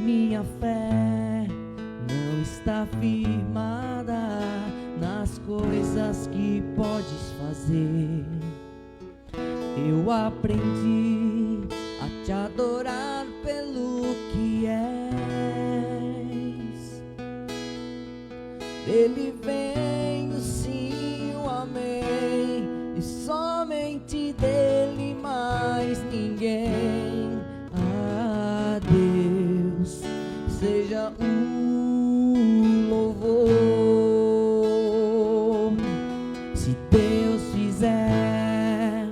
Minha fé não está firmada nas coisas que podes fazer. Eu aprendi a te adorar pelo que és. Dele vem o sim, o amém, e somente dele mais ninguém. A Deus seja o louvor. Se Deus fizer,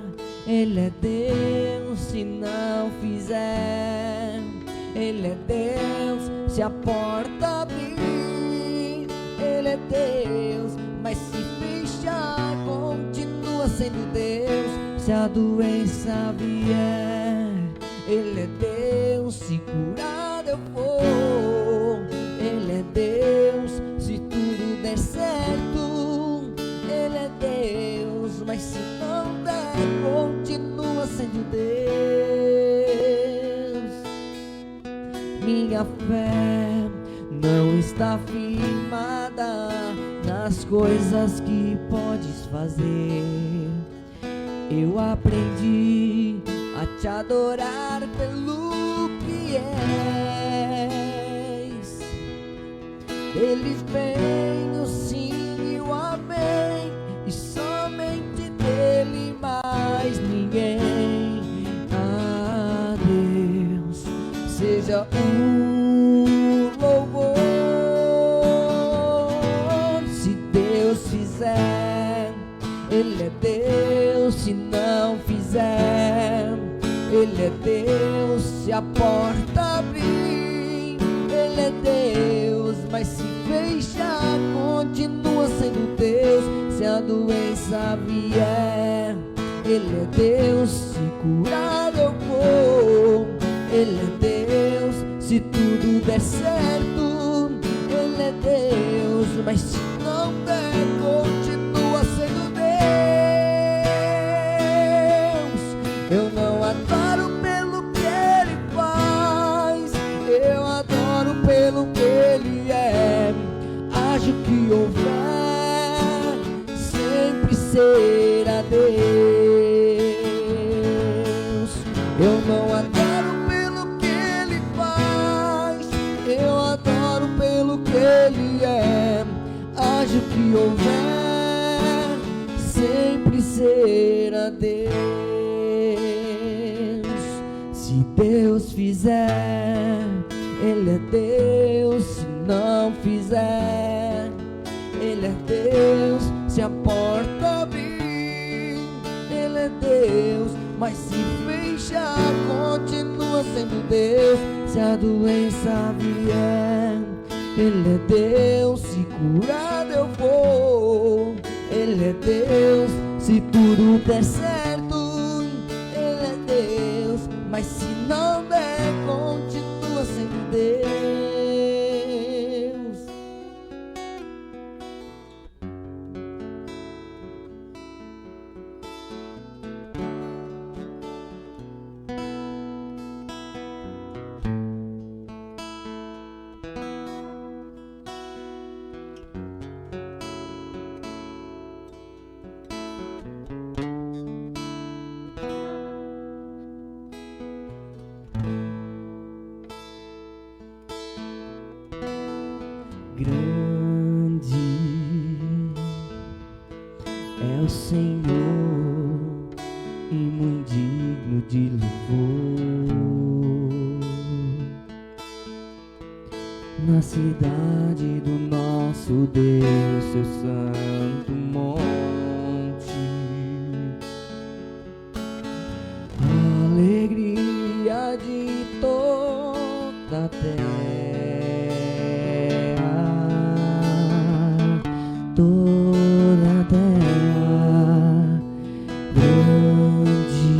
Ele é Deus. Se não fizer, Ele é Deus. Se a porta abrir, Ele é Deus. Mas se fechar, continua sendo Deus. Se a doença vier, Ele é Deus. Se curar eu vou, Ele é Deus. Se tudo der certo, Ele é Deus. Mas se não der, continua sendo Deus. Minha fé não está firmada nas coisas que podes fazer. Eu aprendi a te adorar pelo que és. Dele vem o sim e o amém, e somente dele mais ninguém. A Deus seja o louvor. Se Deus fizer, Ele é Deus. Se não fizer, Ele é Deus. Se a porta abrir, Ele é Deus. Mas se fechar, continua sendo Deus. Se a doença vier, Ele é Deus. Se curar eu vou, Ele é Deus. Se tudo der certo, Ele é Deus. Mas se não der, continua sendo Deus. Eu não adoro pelo que Ele faz, eu adoro pelo que Ele é. Haja o que houver, sempre será Deus. Eu não adoro pelo que Ele faz, eu adoro pelo que Ele é. Haja o que houver, sempre será Deus. Se Deus fizer, Ele é Deus. Se não fizer, Ele é Deus. Se a porta abrir, Ele é Deus. Mas se fechar, continua sendo Deus. Se a doença vier, Ele é Deus. Se curar eu vou, Ele é Deus. Se tudo der certo, Ele é Deus. Mas se não der, continua sendo Deus. Grande é o Senhor e muito digno de louvor. Na cidade do nosso Deus, seu santo monte, alegria de toda a terra. Toda a terra, grande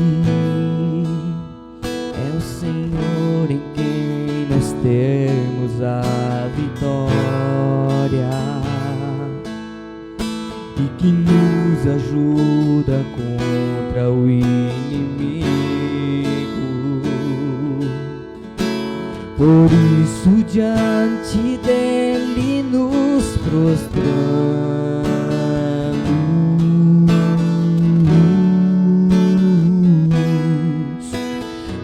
é o Senhor em quem nós temos a vitória, e que nos ajuda contra o inimigo. Por isso diante dele nos prostramos.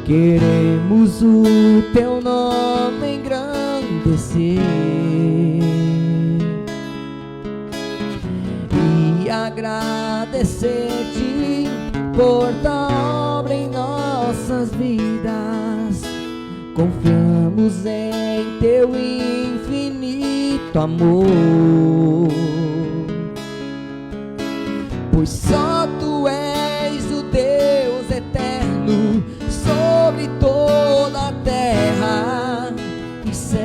Queremos o teu nome engrandecer e agradecer-te por tua obra em nossas vidas. Confiamos em teu infinito amor, pois só tu és o Deus eterno sobre toda a terra e céu.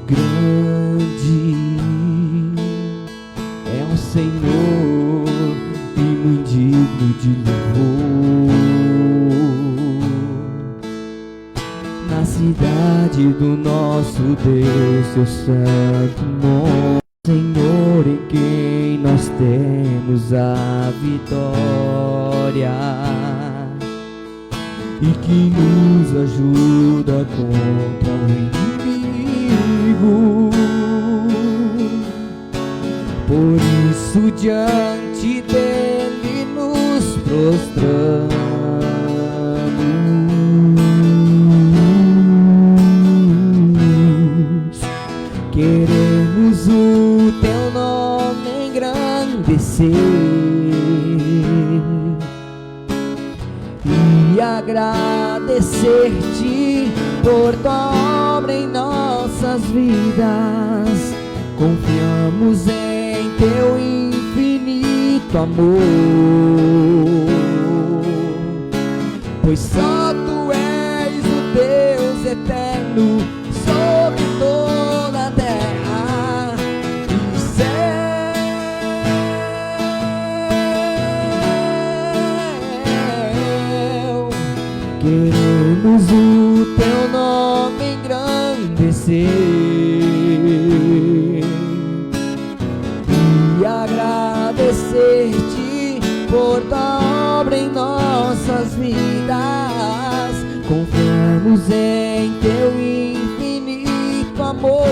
Grande é o Senhor e muito digno de louvor. Na cidade do nosso Deus, seu santo nome, Senhor, em quem nós temos a vitória e que nos ajuda contra o inimigo. Por isso diante dele nos prostramos. Queremos o teu nome engrandecer e agradecer-te por tua obra em nossas vidas. Confiamos em teu infinito amor, pois só tu és o Deus eterno sobre toda a terra e céu. Queremos o teu nome engrandecer e agradecer-te por tua obra em nossas vidas. Confiamos em teu infinito amor,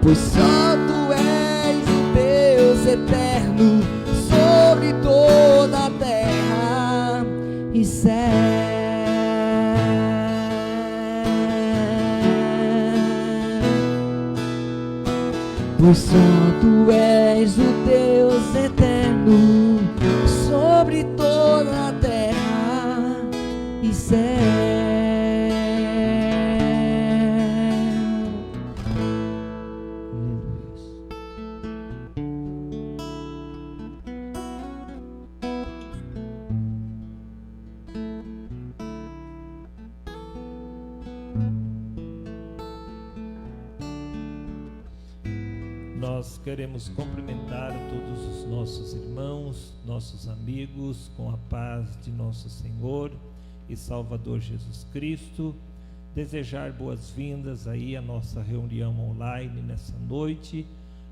pois só tu és o Deus eterno sobre toda a terra e céu. Pois só tu és o Deus eterno sobre toda a terra e céu. Nós queremos cumprimentar todos os nossos irmãos, nossos amigos, com a paz de nosso Senhor e Salvador Jesus Cristo. Desejar boas-vindas aí à nossa reunião online nessa noite.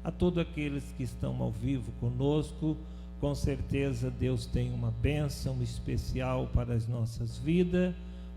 A todos aqueles que estão ao vivo conosco, com certeza Deus tem uma bênção especial para as nossas vidas,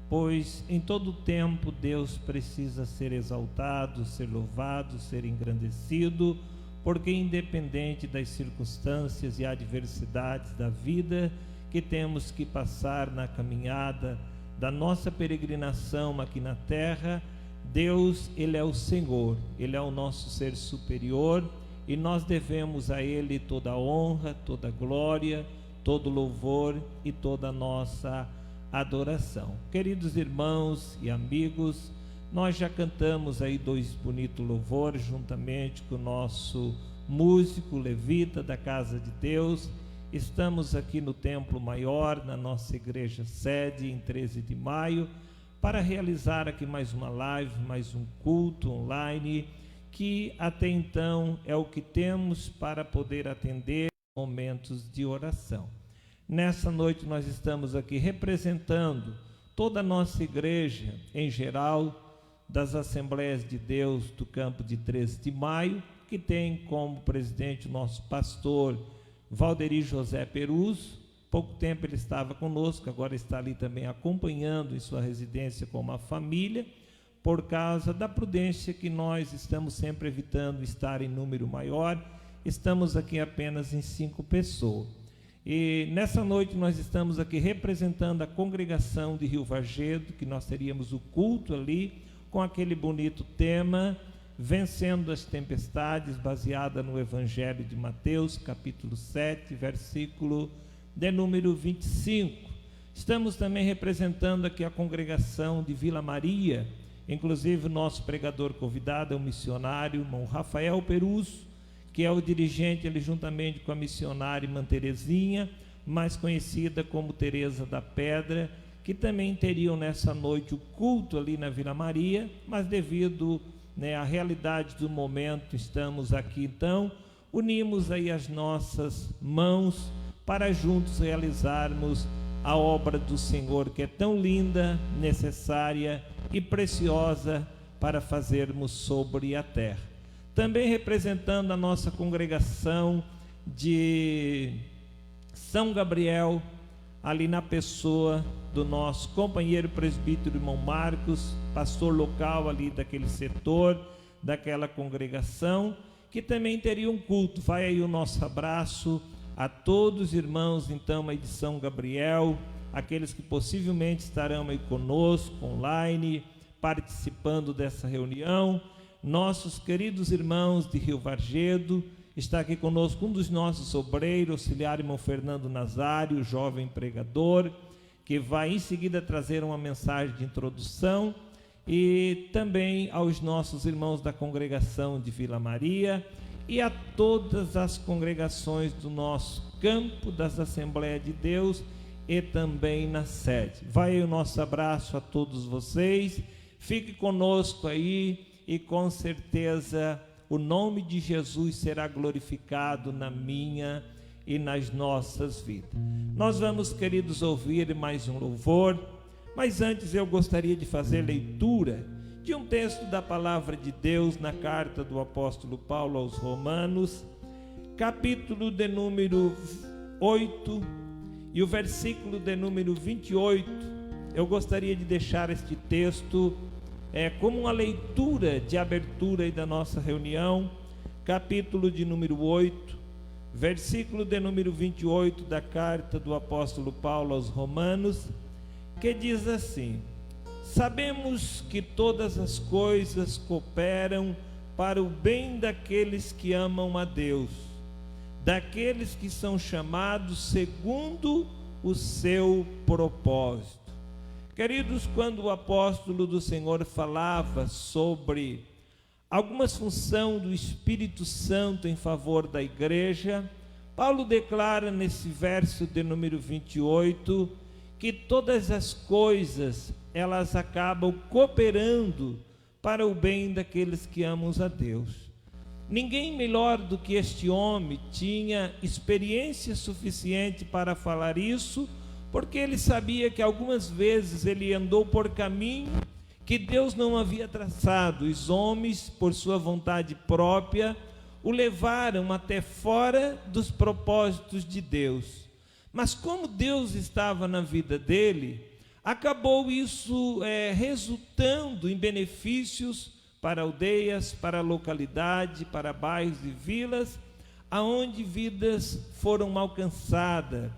pois em todo tempo Deus precisa ser exaltado, ser louvado, ser engrandecido, porque independente das circunstâncias e adversidades da vida que temos que passar na caminhada da nossa peregrinação aqui na terra, Deus, Ele é o Senhor, Ele é o nosso ser superior e nós devemos a Ele toda a honra, toda a glória, todo o louvor e toda a nossa adoração. Queridos irmãos e amigos, nós já cantamos aí 2 bonitos louvores juntamente com o nosso músico levita da Casa de Deus. Estamos aqui no Templo Maior, na nossa igreja sede, em 13 de maio, para realizar aqui mais uma live, mais um culto online, que até então é o que temos para poder atender momentos de oração. Nessa noite nós estamos aqui representando toda a nossa igreja em geral, das Assembleias de Deus do campo de 13 de maio, que tem como presidente o nosso pastor Valderi José Perus. Pouco tempo ele estava conosco, agora está ali também acompanhando em sua residência com uma família, por causa da prudência que nós estamos sempre evitando estar em número maior. Estamos aqui apenas em 5 pessoas. E nessa noite nós estamos aqui representando a congregação de Rio Vargedo, que nós teríamos o culto ali com aquele bonito tema, Vencendo as Tempestades, baseada no Evangelho de Mateus, capítulo 7, versículo de número 25. Estamos também representando aqui a congregação de Vila Maria, inclusive o nosso pregador convidado é o missionário, irmão Rafael Perus, que é o dirigente, ele juntamente com a missionária irmã Terezinha, mais conhecida como Teresa da Pedra, que também teriam nessa noite o culto ali na Vila Maria, mas devido à realidade do momento, estamos aqui então, unimos aí as nossas mãos para juntos realizarmos a obra do Senhor, que é tão linda, necessária e preciosa para fazermos sobre a terra. Também representando a nossa congregação de São Gabriel, ali na pessoa do nosso companheiro presbítero irmão Marcos, pastor local ali daquele setor, daquela congregação, que também teria um culto. Vai aí o nosso abraço a todos os irmãos, então, aí de São Gabriel, aqueles que possivelmente estarão aí conosco, online, participando dessa reunião. Nossos queridos irmãos de Rio Vargedo, está aqui conosco um dos nossos obreiros, auxiliar irmão Fernando Nazário, jovem pregador, que vai em seguida trazer uma mensagem de introdução, e também aos nossos irmãos da congregação de Vila Maria e a todas as congregações do nosso campo, das Assembleias de Deus e também na sede. Vai aí o nosso abraço a todos vocês, fique conosco aí e com certeza o nome de Jesus será glorificado na minha e nas nossas vidas. Nós vamos, queridos, ouvir mais um louvor, mas antes eu gostaria de fazer leitura de um texto da palavra de Deus na carta do apóstolo Paulo aos Romanos, capítulo de número 8 e o versículo de número 28. Eu gostaria de deixar este texto como uma leitura de abertura aí da nossa reunião, capítulo de número 8, versículo de número 28 da carta do apóstolo Paulo aos Romanos, que diz assim: sabemos que todas as coisas cooperam para o bem daqueles que amam a Deus, daqueles que são chamados segundo o seu propósito. Queridos, quando o apóstolo do Senhor falava sobre algumas funções do Espírito Santo em favor da igreja, Paulo declara nesse verso de número 28 que todas as coisas elas acabam cooperando para o bem daqueles que amam a Deus. Ninguém melhor do que este homem tinha experiência suficiente para falar isso, porque ele sabia que algumas vezes ele andou por caminho que Deus não havia traçado. Os homens, por sua vontade própria, o levaram até fora dos propósitos de Deus. Mas como Deus estava na vida dele, acabou isso resultando em benefícios para aldeias, para localidade, para bairros e vilas, aonde vidas foram alcançadas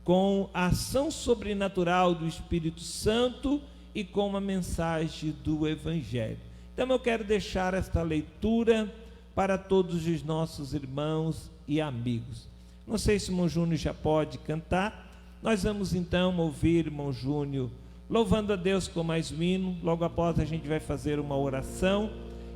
com a ação sobrenatural do Espírito Santo e com a mensagem do Evangelho. Então eu quero deixar esta leitura para todos os nossos irmãos e amigos. Não sei se o irmão Júnior já pode cantar. Nós vamos então ouvir o irmão Júnior louvando a Deus com mais um hino. Logo após a gente vai fazer uma oração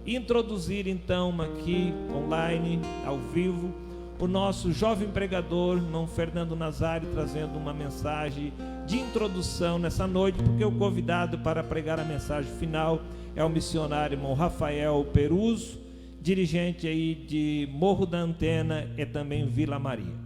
e introduzir então aqui online, ao vivo, o nosso jovem pregador, irmão Fernando Nazário, trazendo uma mensagem de introdução nessa noite, porque o convidado para pregar a mensagem final é o missionário irmão Rafael Perus, dirigente aí de Morro da Antena e também Vila Maria.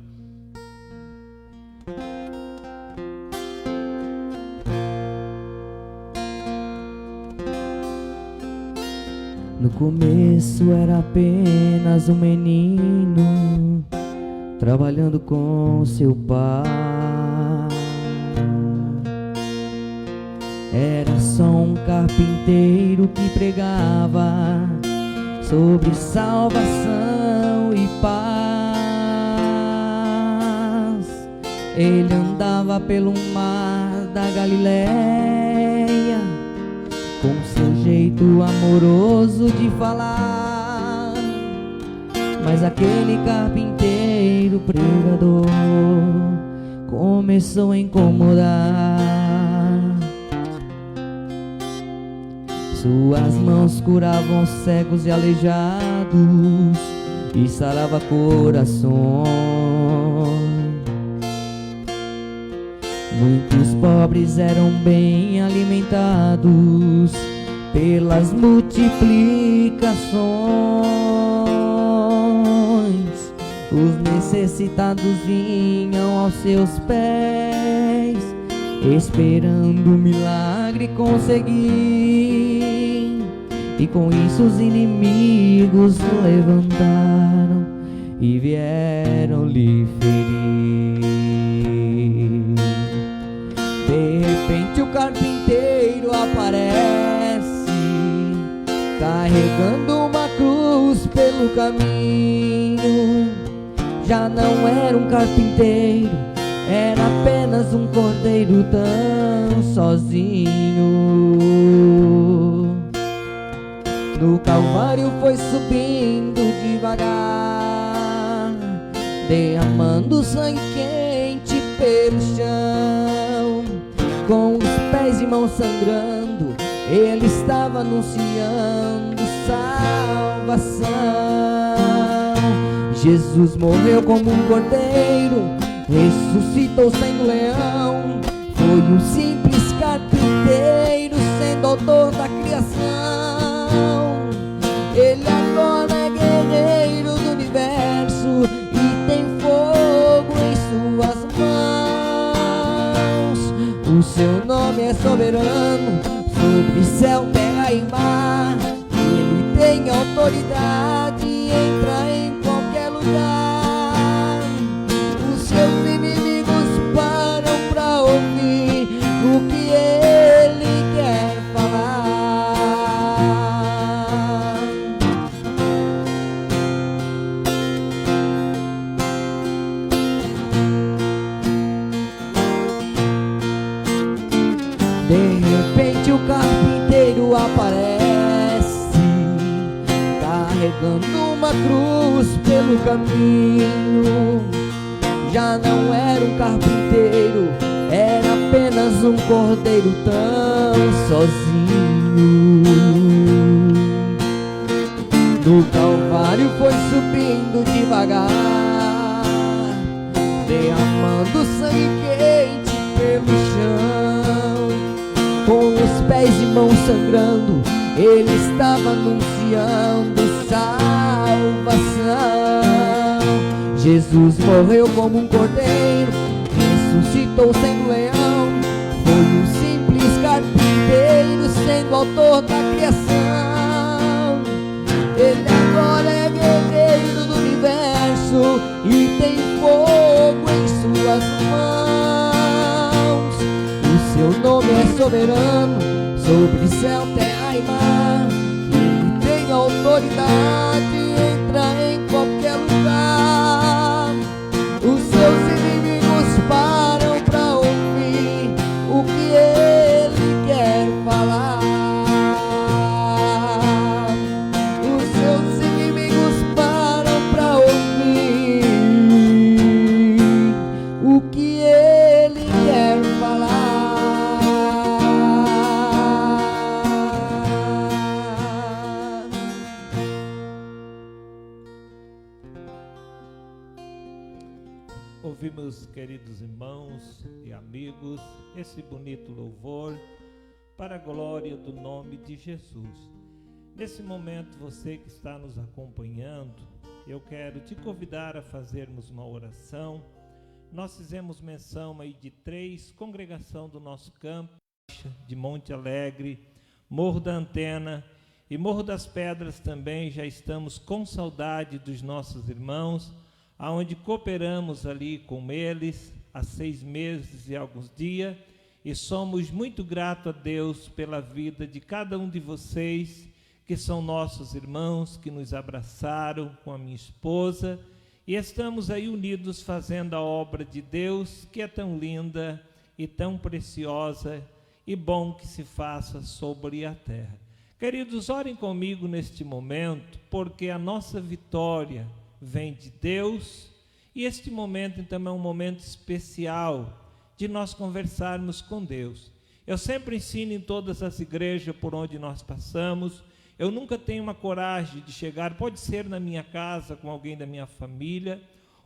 No começo era apenas um menino trabalhando com seu pai. Era só um carpinteiro que pregava sobre salvação e paz. Ele andava pelo mar da Galileia, com seu jeito amoroso de falar. Mas aquele carpinteiro pregador começou a incomodar. Suas mãos curavam cegos e aleijados e sarava corações. Muitos pobres eram bem alimentados pelas multiplicações. Os necessitados vinham aos seus pés, esperando o milagre conseguir. E com isso os inimigos se levantaram e vieram lhe ferir. De repente o carpinteiro aparece, carregando uma cruz pelo caminho. Já não era um carpinteiro, era apenas um cordeiro tão sozinho. No Calvário foi subindo devagar, derramando sangue quente pelo chão. Com os pés e mãos sangrando, ele estava anunciando salvação. Jesus morreu como um cordeiro, ressuscitou sendo leão. Foi um simples carpinteiro sendo autor da criação. Ele agora é guerreiro do universo e tem fogo em suas mãos. O seu nome é soberano sobre céu, terra e mar. Ele tem autoridade, entra em qualquer lugar. Os seus inimigos param pra ouvir o que ele quer falar. De repente o carpinteiro aparece, carregando uma cruz pelo caminho. Já não era um carpinteiro, era apenas um cordeiro tão sozinho. No Calvário foi subindo devagar, derramando sangue quente pelo chão. Com os pés e mãos sangrando, ele estava anunciando salvação. Jesus morreu como um cordeiro, ressuscitou sendo leão. Foi um simples carpinteiro sendo autor da criação. Ele agora é guerreiro do universo e tem fogo em suas mãos. O seu nome é soberano sobre céu, terra e mar. Ele tem autoridade, entra em qualquer lugar. Os seus inimigos param pra ouvir o que ele quer falar. Os seus inimigos param pra ouvir o que ele quer falar. Ouvimos, queridos irmãos e amigos, esse bonito louvor para a glória do nome de Jesus. Nesse momento, você que está nos acompanhando, eu quero te convidar a fazermos uma oração. Nós fizemos menção aí de 3 congregações do nosso campo, de Monte Alegre, Morro da Antena E Morro das Pedras também já estamos com saudade dos nossos irmãos, aonde cooperamos ali com eles há 6 meses e alguns dias, e somos muito gratos a Deus pela vida de cada um de vocês, que são nossos irmãos, que nos abraçaram com a minha esposa, e estamos aí unidos fazendo a obra de Deus, que é tão linda e tão preciosa, e bom que se faça sobre a terra. Queridos, orem comigo neste momento, porque a nossa vitória vem de Deus, e este momento então é um momento especial de nós conversarmos com Deus. Eu sempre ensino em todas as igrejas por onde nós passamos, eu nunca tenho uma coragem de chegar, pode ser na minha casa com alguém da minha família,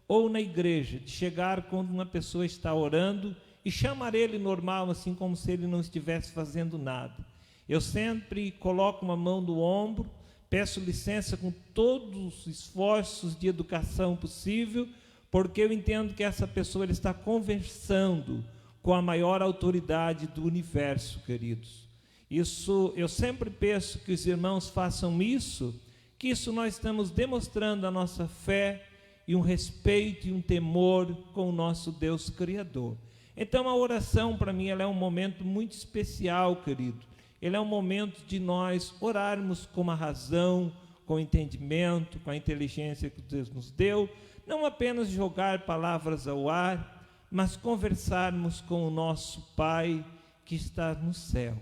ou na igreja, de chegar quando uma pessoa está orando e chamar ele normal, assim como se ele não estivesse fazendo nada. Eu sempre coloco uma mão no ombro, peço licença com todos os esforços de educação possível, porque eu entendo que essa pessoa está conversando com a maior autoridade do universo, queridos. Isso, eu sempre peço que os irmãos façam isso, que isso nós estamos demonstrando a nossa fé e um respeito e um temor com o nosso Deus Criador. Então a oração para mim ela é um momento muito especial, querido. Ele é um momento de nós orarmos com a razão, com o entendimento, com a inteligência que Deus nos deu, não apenas jogar palavras ao ar, mas conversarmos com o nosso Pai que está no céu.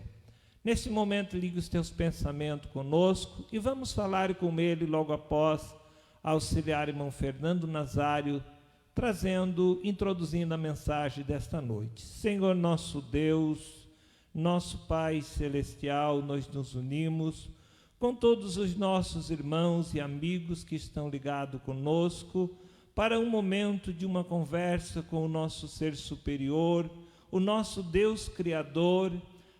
Neste momento, ligue os teus pensamentos conosco e vamos falar com Ele logo após auxiliar irmão Fernando Nazário, introduzindo a mensagem desta noite. Senhor nosso Deus, nosso Pai Celestial, nós nos unimos com todos os nossos irmãos e amigos que estão ligados conosco para um momento de uma conversa com o nosso Ser Superior, o nosso Deus Criador,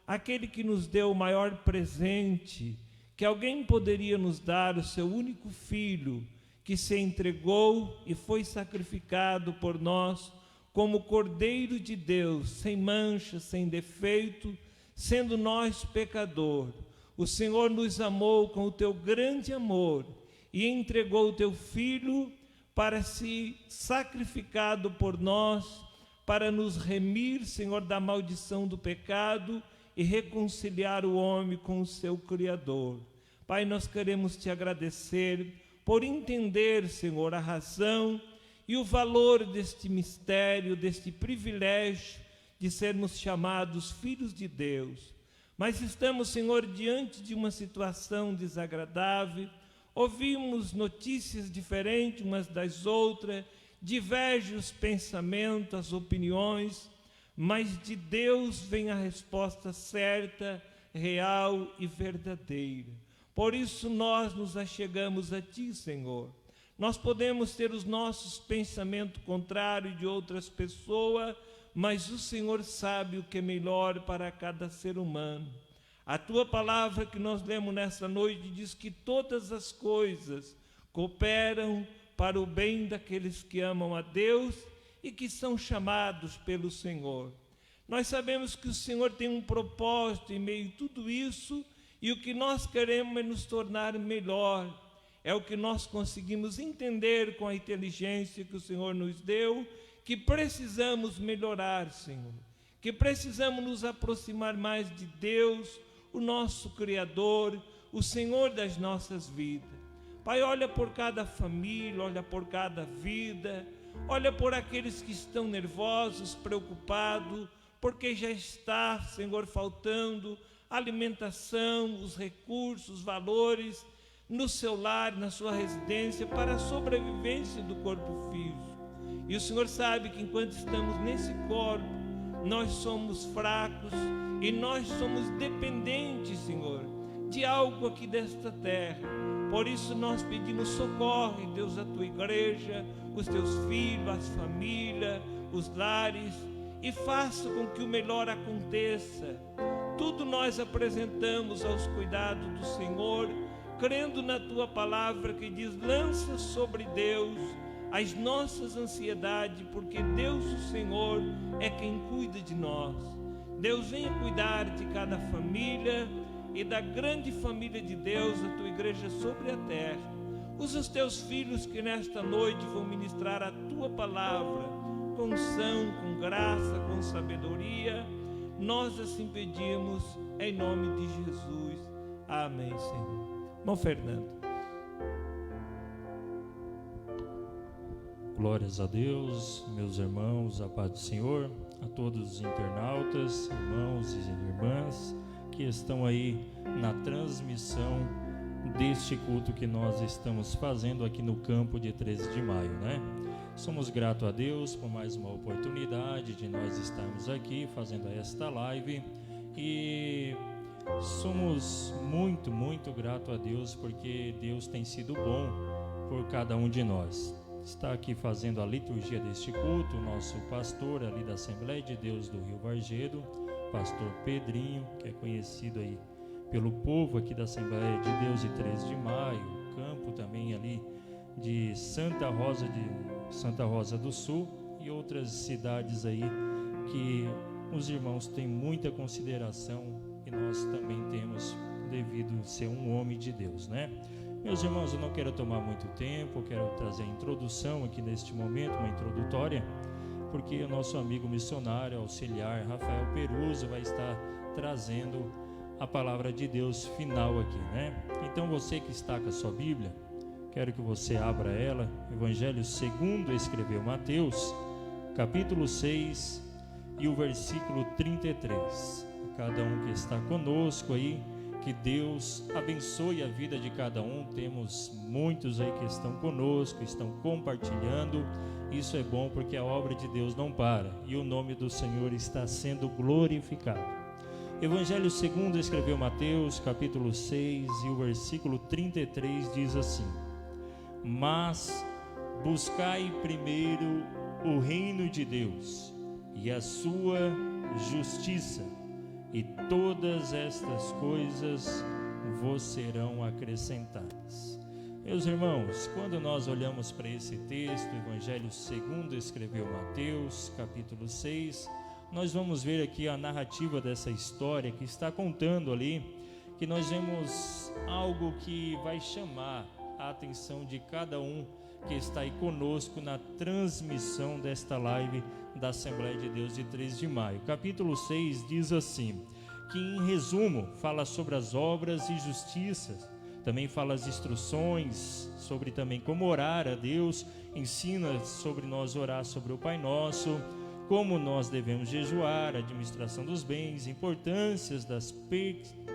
aquele que nos deu o maior presente que alguém poderia nos dar, o seu único Filho, que se entregou e foi sacrificado por nós, como Cordeiro de Deus, sem mancha, sem defeito, sendo nós pecador. O Senhor nos amou com o teu grande amor e entregou o teu Filho para ser sacrificado por nós, para nos remir, Senhor, da maldição do pecado e reconciliar o homem com o seu Criador. Pai, nós queremos te agradecer por entender, Senhor, a razão e o valor deste mistério, deste privilégio de sermos chamados filhos de Deus. Mas estamos, Senhor, diante de uma situação desagradável, ouvimos notícias diferentes umas das outras, diversos pensamentos, opiniões, mas de Deus vem a resposta certa, real e verdadeira. Por isso nós nos achegamos a Ti, Senhor. Nós podemos ter os nossos pensamentos contrários de outras pessoas, mas o Senhor sabe o que é melhor para cada ser humano. A Tua palavra que nós lemos nessa noite diz que todas as coisas cooperam para o bem daqueles que amam a Deus e que são chamados pelo Senhor. Nós sabemos que o Senhor tem um propósito em meio a tudo isso, e o que nós queremos é nos tornar melhor. É o que nós conseguimos entender com a inteligência que o Senhor nos deu, que precisamos melhorar, Senhor, que precisamos nos aproximar mais de Deus, o nosso Criador, o Senhor das nossas vidas. Pai, olha por cada família, olha por cada vida, olha por aqueles que estão nervosos, preocupados, porque já está, Senhor, faltando alimentação, os recursos, os valores no seu lar, na sua residência, para a sobrevivência do corpo físico. E o Senhor sabe que enquanto estamos nesse corpo, nós somos fracos e nós somos dependentes, Senhor, de algo aqui desta terra. Por isso nós pedimos socorre, Deus, a Tua igreja, os Teus filhos, as famílias, os lares, e faça com que o melhor aconteça. Tudo nós apresentamos aos cuidados do Senhor, crendo na Tua palavra que diz: lança sobre Deus as nossas ansiedades, porque Deus, o Senhor, é quem cuida de nós. Deus, venha cuidar de cada família, e da grande família de Deus, a tua igreja sobre a terra. Usa os teus filhos que nesta noite vão ministrar a tua palavra com unção, com graça, com sabedoria. Nós assim pedimos em nome de Jesus. Amém, Senhor. Irmão Fernando. Glórias a Deus, meus irmãos, a paz do Senhor, a todos os internautas, irmãos e irmãs que estão aí na transmissão deste culto que nós estamos fazendo aqui no campo de 13 de maio, né? Somos gratos a Deus por mais uma oportunidade de nós estarmos aqui fazendo esta live e somos muito gratos a Deus porque Deus tem sido bom por cada um de nós. Está aqui fazendo a liturgia deste culto o nosso pastor ali da Assembleia de Deus do Rio Vargedo, pastor Pedrinho, que é conhecido aí pelo povo aqui da Assembleia de Deus de 13 de maio, o campo também ali de Santa Rosa do Sul e outras cidades aí que os irmãos têm muita consideração e nós também temos devido a ser um homem de Deus, né? Meus irmãos, eu não quero tomar muito tempo, eu quero trazer a introdução aqui neste momento, uma introdutória, porque o nosso amigo missionário auxiliar Rafael Peruso vai estar trazendo a palavra de Deus final aqui, né? Então você que está com a sua Bíblia, quero que você abra ela, Evangelho segundo escreveu Mateus, capítulo 6 e o versículo 33. Cada um que está conosco aí, que Deus abençoe a vida de cada um. Temos muitos aí que estão conosco, estão compartilhando. Isso é bom porque a obra de Deus não para e o nome do Senhor está sendo glorificado. Evangelho segundo escreveu Mateus, capítulo 6 e o versículo 33 diz assim: Mas buscai primeiro o reino de Deus e a sua justiça, e todas estas coisas vos serão acrescentadas. Meus irmãos, quando nós olhamos para esse texto, Evangelho segundo escreveu Mateus, capítulo 6, nós vamos ver aqui a narrativa dessa história que está contando ali, que nós vemos algo que vai chamar a atenção de cada um que está aí conosco na transmissão desta live da Assembleia de Deus de 13 de maio. Capítulo 6 diz assim, que em resumo fala sobre as obras e justiças, também fala as instruções sobre também como orar a Deus, ensina sobre nós orar sobre o Pai Nosso, como nós devemos jejuar, a administração dos bens, importâncias das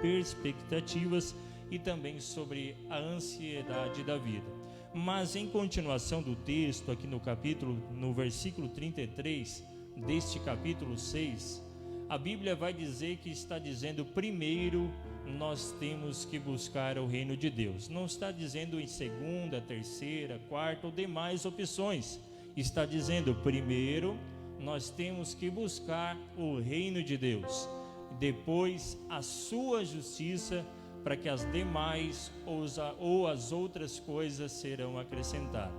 perspectivas e também sobre a ansiedade da vida. Mas em continuação do texto, aqui no versículo 33 deste capítulo 6, a Bíblia vai dizer que está dizendo primeiro nós temos que buscar o reino de Deus. Não está dizendo em segunda, terceira, quarta ou demais opções. Está dizendo primeiro nós temos que buscar o reino de Deus, depois a sua justiça, para que as demais ou as outras coisas serão acrescentadas.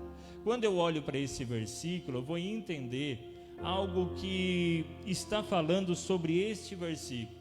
Quando eu olho para esse versículo, eu vou entender algo que está falando sobre este versículo,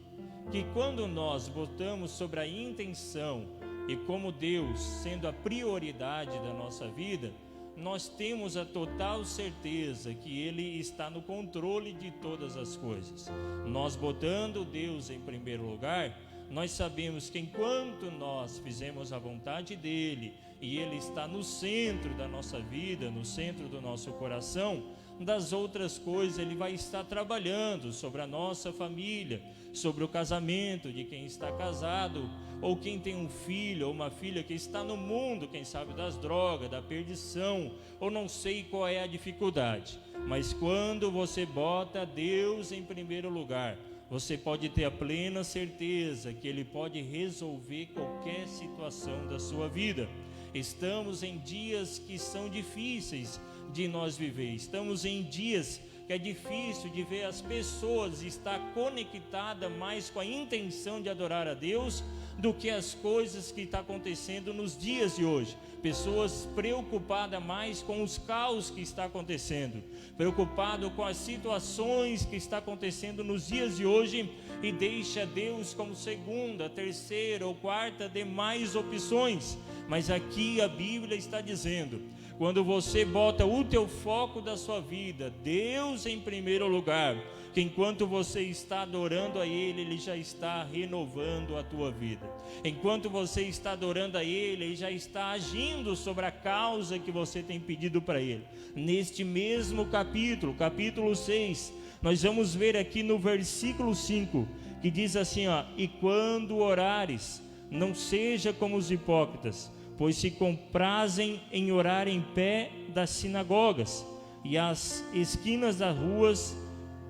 que quando nós botamos sobre a intenção e como Deus sendo a prioridade da nossa vida, nós temos a total certeza que Ele está no controle de todas as coisas. Nós botando Deus em primeiro lugar, nós sabemos que enquanto nós fizemos a vontade dEle e Ele está no centro da nossa vida, no centro do nosso coração, das outras coisas Ele vai estar trabalhando sobre a nossa família, sobre o casamento de quem está casado, ou quem tem um filho ou uma filha que está no mundo, quem sabe das drogas, da perdição, ou não sei qual é a dificuldade. Mas quando você bota Deus em primeiro lugar, você pode ter a plena certeza que Ele pode resolver qualquer situação da sua vida. Estamos em dias que são difíceis de nós viver, estamos em dias que é difícil de ver as pessoas estar conectadas mais com a intenção de adorar a Deus do que as coisas que estão acontecendo nos dias de hoje. Pessoas preocupadas mais com os caos que está acontecendo, preocupado com as situações que está acontecendo nos dias de hoje, e deixa Deus como segunda, terceira ou quarta demais opções. Mas aqui a Bíblia está dizendo: quando você bota o teu foco da sua vida, Deus em primeiro lugar, que enquanto você está adorando a Ele, Ele já está renovando a tua vida. Enquanto você está adorando a Ele, Ele já está agindo sobre a causa que você tem pedido para Ele. Neste mesmo capítulo, capítulo 6, nós vamos ver aqui no versículo 5, que diz assim, ó: e quando orares, não seja como os hipócritas, pois se comprazem em orar em pé das sinagogas e às esquinas das ruas,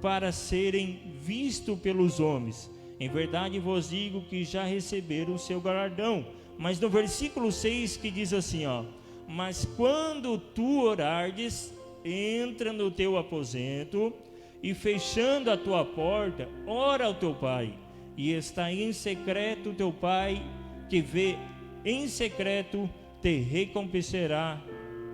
para serem vistos pelos homens. Em verdade vos digo que já receberam o seu galardão. Mas no versículo 6 que diz assim, ó: mas quando tu orares, entra no teu aposento e, fechando a tua porta, ora ao teu pai, e está em secreto teu pai, que vê em secreto, te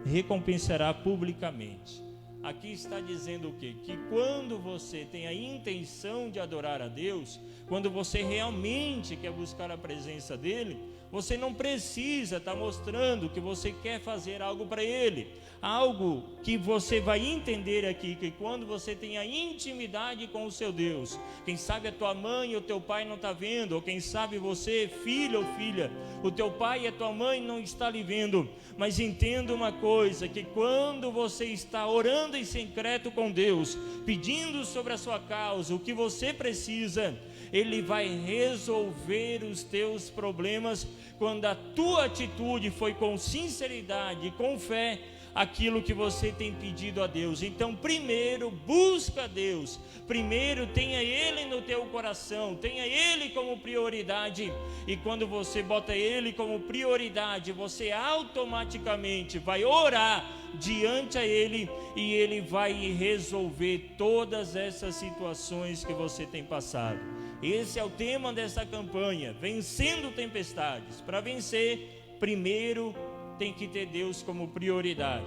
recompensará publicamente. Aqui está dizendo o quê? Que quando você tem a intenção de adorar a Deus, quando você realmente quer buscar a presença dEle, você não precisa estar mostrando que você quer fazer algo para Ele. Algo que você vai entender aqui, que quando você tem a intimidade com o seu Deus, quem sabe a tua mãe ou teu pai não está vendo, ou quem sabe você, filho ou filha, o teu pai e a tua mãe não está lhe vendo, mas entenda uma coisa, que quando você está orando em secreto com Deus, pedindo sobre a sua causa, o que você precisa, Ele vai resolver os teus problemas, quando a tua atitude foi com sinceridade, com fé, aquilo que você tem pedido a Deus. Então, primeiro busca Deus, primeiro tenha Ele no teu coração, tenha Ele como prioridade, e quando você bota Ele como prioridade, você automaticamente vai orar diante a Ele, e Ele vai resolver todas essas situações que você tem passado. Esse é o tema dessa campanha, vencendo tempestades. Para vencer, primeiro tem que ter Deus como prioridade.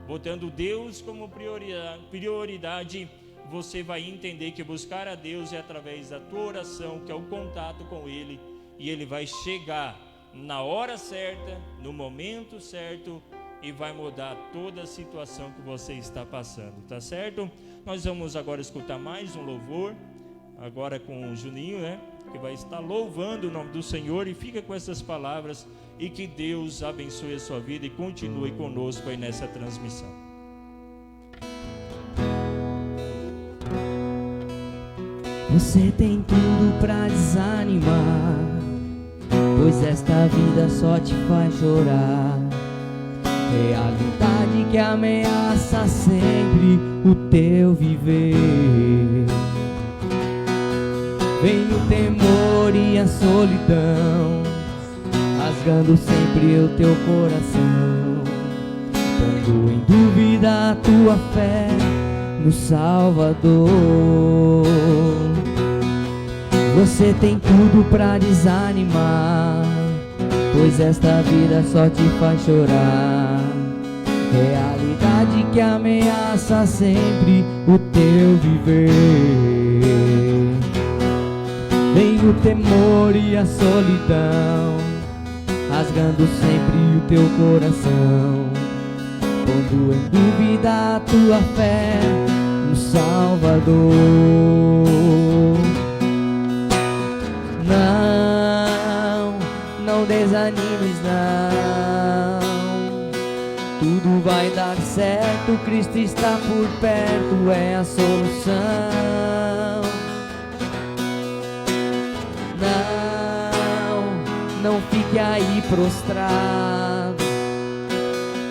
Botando Deus como prioridade, você vai entender que buscar a Deus é através da tua oração, que é o contato com Ele, e Ele vai chegar na hora certa, no momento certo, e vai mudar toda a situação que você está passando, tá certo? Nós vamos agora escutar mais um louvor, agora com o Juninho, né? Que vai estar louvando o nome do Senhor, e fica com essas palavras, e que Deus abençoe a sua vida e continue conosco aí nessa transmissão. Você tem tudo pra desanimar, pois esta vida só te faz chorar. Realidade que ameaça sempre o teu viver. Vem o temor e a solidão, rasgando sempre o teu coração, pondo em dúvida a tua fé no Salvador. Você tem tudo pra desanimar, pois esta vida só te faz chorar. Realidade que ameaça sempre o teu viver. Vem o temor e a solidão, rasgando sempre o teu coração, pondo em dúvida a tua fé no Salvador. Não desanimes não, tudo vai dar certo, Cristo está por perto, é a solução. Não fique aí prostrado,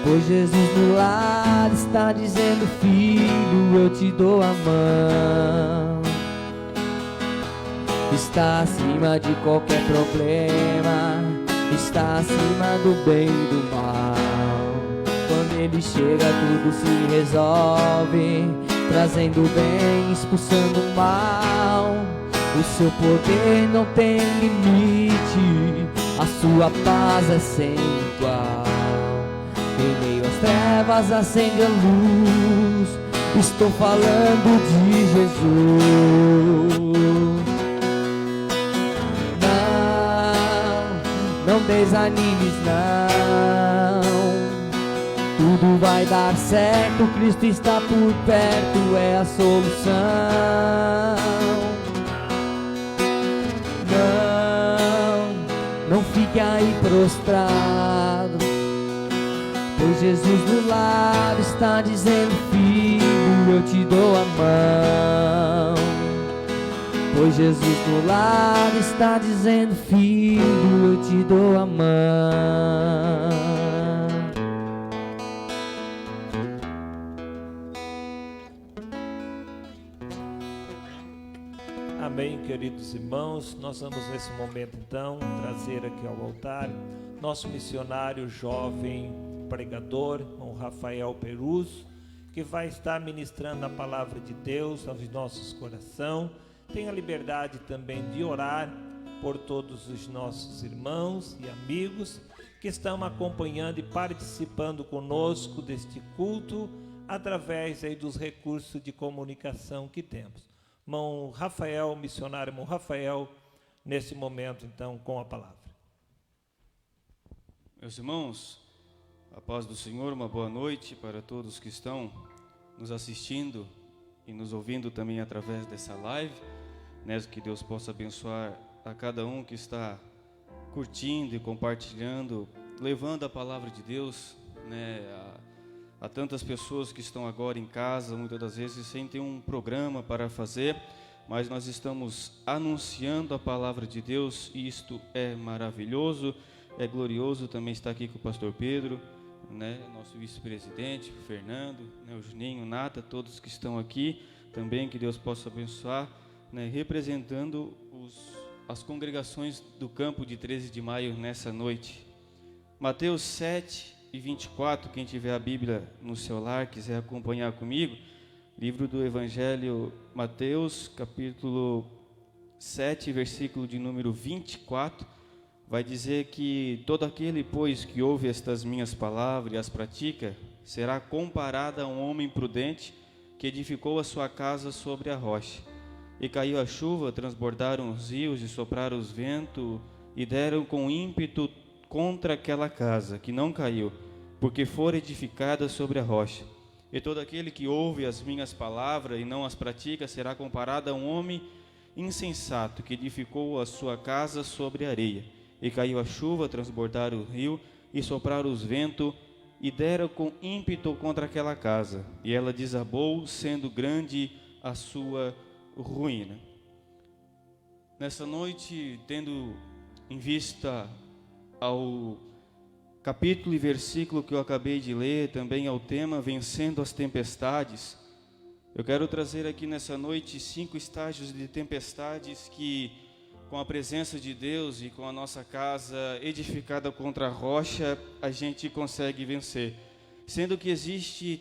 pois Jesus no lar está dizendo: filho, eu te dou a mão. Está acima de qualquer problema, está acima do bem e do mal. Quando Ele chega tudo se resolve, trazendo bem, expulsando o mal. O seu poder não tem limite, a sua paz é sem igual. Em meio às trevas acende a luz, estou falando de Jesus. Não desanimes não, tudo vai dar certo, Cristo está por perto, é a solução. Não fique aí prostrado, pois Jesus do lado está dizendo: filho, eu te dou a mão. Pois Jesus do lado está dizendo: filho, eu te dou a mão. Amém, queridos irmãos. Nós vamos nesse momento então trazer aqui ao altar nosso missionário jovem pregador, o Rafael Perus, que vai estar ministrando a palavra de Deus aos nossos corações. Tenha liberdade também de orar por todos os nossos irmãos e amigos que estão acompanhando e participando conosco deste culto através aí dos recursos de comunicação que temos. Irmão Rafael, missionário irmão Rafael, nesse momento então com a palavra. Meus irmãos, a paz do Senhor, uma boa noite para todos que estão nos assistindo e nos ouvindo também através dessa live. Que Deus possa abençoar a cada um que está curtindo e compartilhando, levando a palavra de Deus, a tantas pessoas que estão agora em casa, muitas das vezes sem ter um programa para fazer, mas nós estamos anunciando a palavra de Deus, e isto é maravilhoso, é glorioso. Também está aqui com o pastor Pedro, nosso vice-presidente, o Fernando, o Juninho, o Nata, todos que estão aqui também, que Deus possa abençoar, representando as congregações do campo de 13 de maio nessa noite. Mateus 7:24, quem tiver a Bíblia no seu lar, quiser acompanhar comigo, livro do Evangelho Mateus, capítulo 7, versículo de número 24, vai dizer que todo aquele, pois, que ouve estas minhas palavras e as pratica, será comparado a um homem prudente que edificou a sua casa sobre a rocha. E caiu a chuva, transbordaram os rios e sopraram os ventos, e deram com ímpeto contra aquela casa, que não caiu, porque fora edificada sobre a rocha. E todo aquele que ouve as minhas palavras e não as pratica, será comparado a um homem insensato, que edificou a sua casa sobre a areia. E caiu a chuva, transbordaram o rio, e sopraram os ventos, e deram com ímpeto contra aquela casa, e ela desabou, sendo grande a sua ruína. Nessa noite, tendo em vista ao capítulo e versículo que eu acabei de ler, também ao tema Vencendo as Tempestades, eu quero trazer aqui nessa noite 5 estágios de tempestades que, com a presença de Deus e com a nossa casa edificada contra a rocha, a gente consegue vencer. Sendo que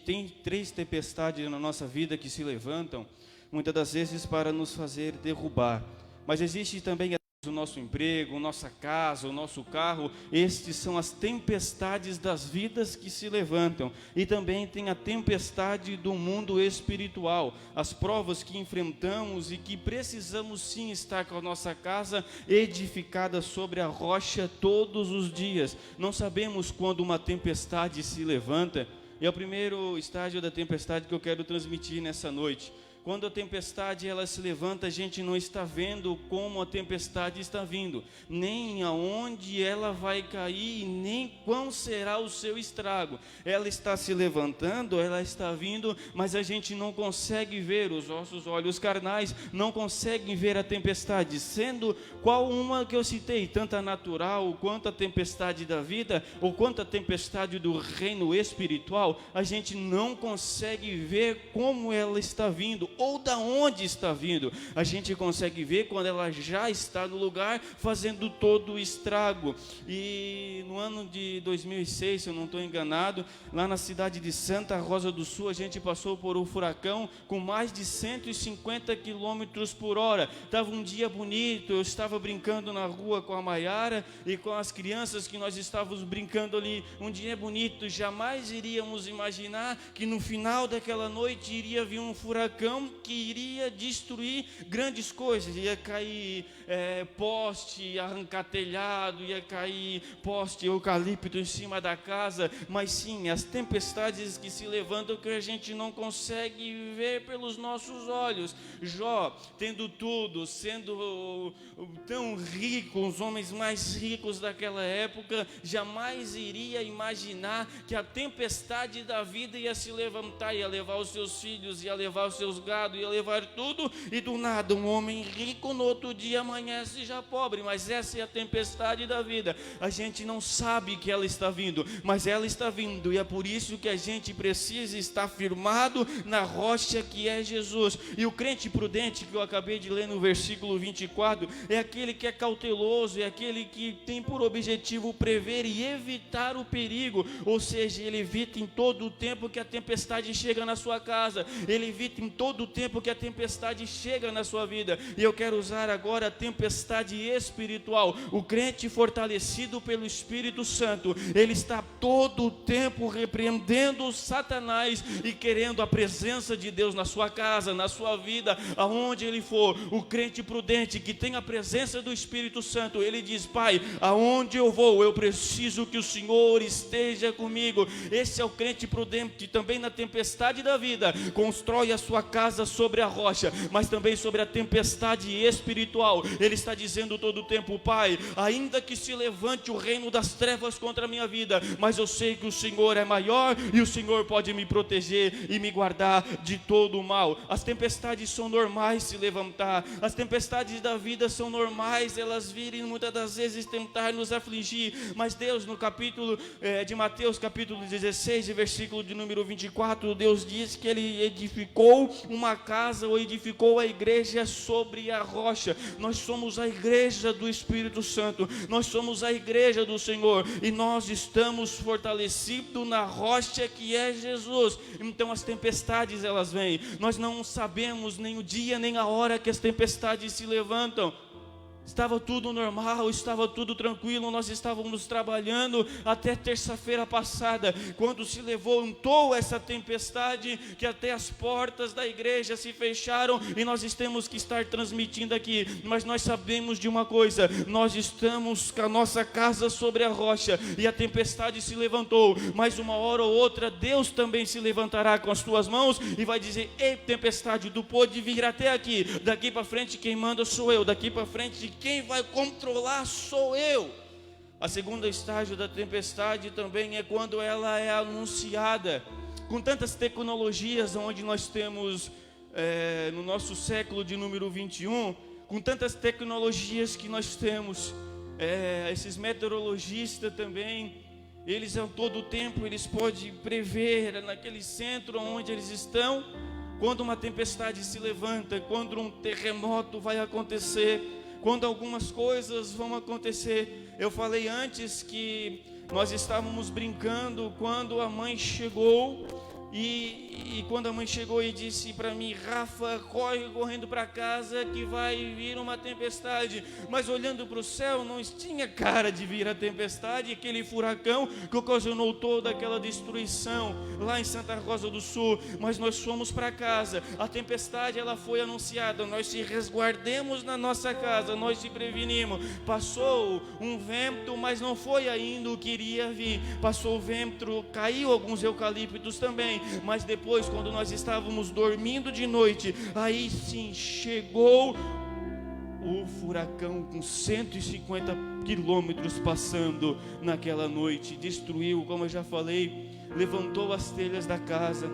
tem 3 tempestades na nossa vida que se levantam, muitas das vezes para nos fazer derrubar. Mas existe também o nosso emprego, nossa casa, o nosso carro. Estes são as tempestades das vidas que se levantam. E também tem a tempestade do mundo espiritual, as provas que enfrentamos e que precisamos sim estar com a nossa casa edificada sobre a rocha todos os dias. Não sabemos quando uma tempestade se levanta, e é o primeiro estágio da tempestade que eu quero transmitir nessa noite. Quando a tempestade ela se levanta, a gente não está vendo como a tempestade está vindo, nem aonde ela vai cair, nem qual será o seu estrago. Ela está se levantando, ela está vindo, mas a gente não consegue ver, os nossos olhos carnais não conseguem ver a tempestade, sendo qual uma que eu citei, tanto a natural, quanto a tempestade da vida, ou quanto a tempestade do reino espiritual, a gente não consegue ver como ela está vindo, ou da onde está vindo. A gente consegue ver quando ela já está no lugar fazendo todo o estrago. E no ano de 2006, se eu não estou enganado, lá na cidade de Santa Rosa do Sul, a gente passou por um furacão com mais de 150 quilômetros por hora. Estava um dia bonito, eu estava brincando na rua com a Maiara e com as crianças que nós estávamos brincando ali. Um dia bonito, jamais iríamos imaginar que no final daquela noite iria vir um furacão que iria destruir grandes coisas. Ia cair poste, arrancar telhado, ia cair poste, eucalipto em cima da casa. Mas sim, as tempestades que se levantam que a gente não consegue ver pelos nossos olhos. Jó, tendo tudo, sendo tão rico, os homens mais ricos daquela época, jamais iria imaginar que a tempestade da vida ia se levantar, ia levar os seus filhos, ia levar os seus gados, ia levar tudo, e do nada um homem rico no outro dia amanhece já pobre. Mas essa é a tempestade da vida. A gente não sabe que ela está vindo, mas ela está vindo, e é por isso que a gente precisa estar firmado na rocha que é Jesus. E o crente prudente, que eu acabei de ler no versículo 24, é aquele que é cauteloso, é aquele que tem por objetivo prever e evitar o perigo. Ou seja, ele evita em todo o tempo que a tempestade chega na sua casa, ele evita em todo o tempo que a tempestade chega na sua vida. E eu quero usar agora a tempestade espiritual. O crente fortalecido pelo Espírito Santo, ele está todo o tempo repreendendo Satanás e querendo a presença de Deus na sua casa, na sua vida, aonde ele for. O crente prudente que tem a presença do Espírito Santo, ele diz: Pai, aonde eu vou, eu preciso que o Senhor esteja comigo. Esse é o crente prudente. Também na tempestade da vida, constrói a sua casa sobre a rocha, mas também sobre a tempestade espiritual. Ele está dizendo todo o tempo: Pai, ainda que se levante o reino das trevas contra a minha vida, mas eu sei que o Senhor é maior e o Senhor pode me proteger e me guardar de todo o mal. As tempestades são normais se levantar, as tempestades da vida são normais, elas virem muitas das vezes tentar nos afligir, mas Deus, no capítulo de Mateus, capítulo 16, versículo de número 24, Deus diz que Ele edificou uma casa, ou edificou a igreja sobre a rocha. Nós somos a igreja do Espírito Santo, nós somos a igreja do Senhor, e nós estamos fortalecidos na rocha que é Jesus. Então as tempestades, elas vêm, nós não sabemos nem o dia nem a hora que as tempestades se levantam. Estava tudo normal, estava tudo tranquilo, nós estávamos trabalhando até terça-feira passada, quando se levantou essa tempestade, que até as portas da igreja se fecharam, e nós temos que estar transmitindo aqui. Mas nós sabemos de uma coisa: nós estamos com a nossa casa sobre a rocha, e a tempestade se levantou, mas uma hora ou outra Deus também se levantará com as tuas mãos e vai dizer: ei, tempestade, tu pode vir até aqui, daqui para frente quem manda sou eu, daqui para frente quem vai controlar sou eu. A segunda estágio da tempestade também é quando ela é anunciada. Com tantas tecnologias onde nós temos no nosso século de número 21, com tantas tecnologias que nós temos, esses meteorologistas também, eles a todo tempo eles podem prever naquele centro onde eles estão, quando uma tempestade se levanta, quando um terremoto vai acontecer, quando algumas coisas vão acontecer. Eu falei antes que nós estávamos brincando quando a mãe chegou, e quando a mãe chegou e disse para mim: Rafa, corre correndo para casa que vai vir uma tempestade. Mas olhando para o céu, não tinha cara de vir a tempestade, aquele furacão que ocasionou toda aquela destruição lá em Santa Rosa do Sul. Mas nós fomos para casa, a tempestade ela foi anunciada, nós se resguardemos na nossa casa, nós se prevenimos. Passou um vento, mas não foi ainda o que iria vir. Passou o vento, caiu alguns eucaliptos também, mas depois, quando nós estávamos dormindo de noite, aí sim chegou o furacão com 150 quilômetros passando naquela noite, destruiu, como eu já falei, levantou as telhas da casa,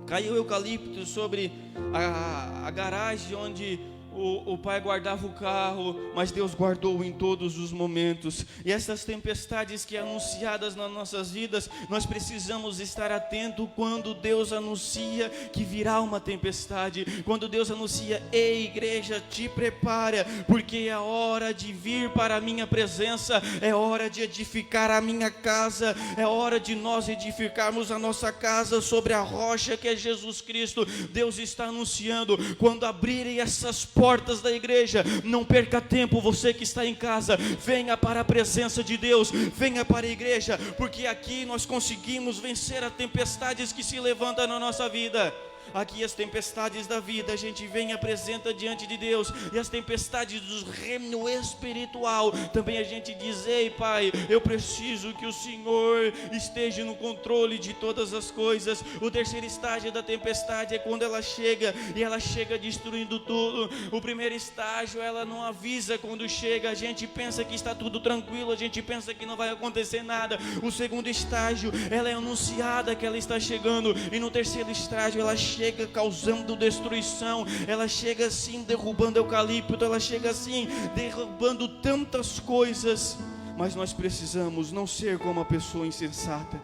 caiu eucalipto sobre a garagem onde o pai guardava o carro, mas Deus guardou em todos os momentos. E essas tempestades que anunciadas nas nossas vidas, nós precisamos estar atento quando Deus anuncia que virá uma tempestade, quando Deus anuncia: ei igreja, te prepara, porque é hora de vir para a minha presença, é hora de edificar a minha casa, é hora de nós edificarmos a nossa casa sobre a rocha que é Jesus Cristo. Deus está anunciando: quando abrirem essas portas da igreja, não perca tempo, você que está em casa, venha para a presença de Deus, venha para a igreja, porque aqui nós conseguimos vencer as tempestades que se levantam na nossa vida. Aqui as tempestades da vida, a gente vem e apresenta diante de Deus. E as tempestades do reino espiritual, também a gente diz: ei Pai, eu preciso que o Senhor esteja no controle de todas as coisas. O terceiro estágio da tempestade é quando ela chega, e ela chega destruindo tudo. O primeiro estágio, ela não avisa quando chega, a gente pensa que está tudo tranquilo, a gente pensa que não vai acontecer nada. O segundo estágio, ela é anunciada que ela está chegando. E no terceiro estágio, ela chega causando destruição, ela chega assim derrubando eucalipto, ela chega assim derrubando tantas coisas. Mas nós precisamos não ser como a pessoa insensata,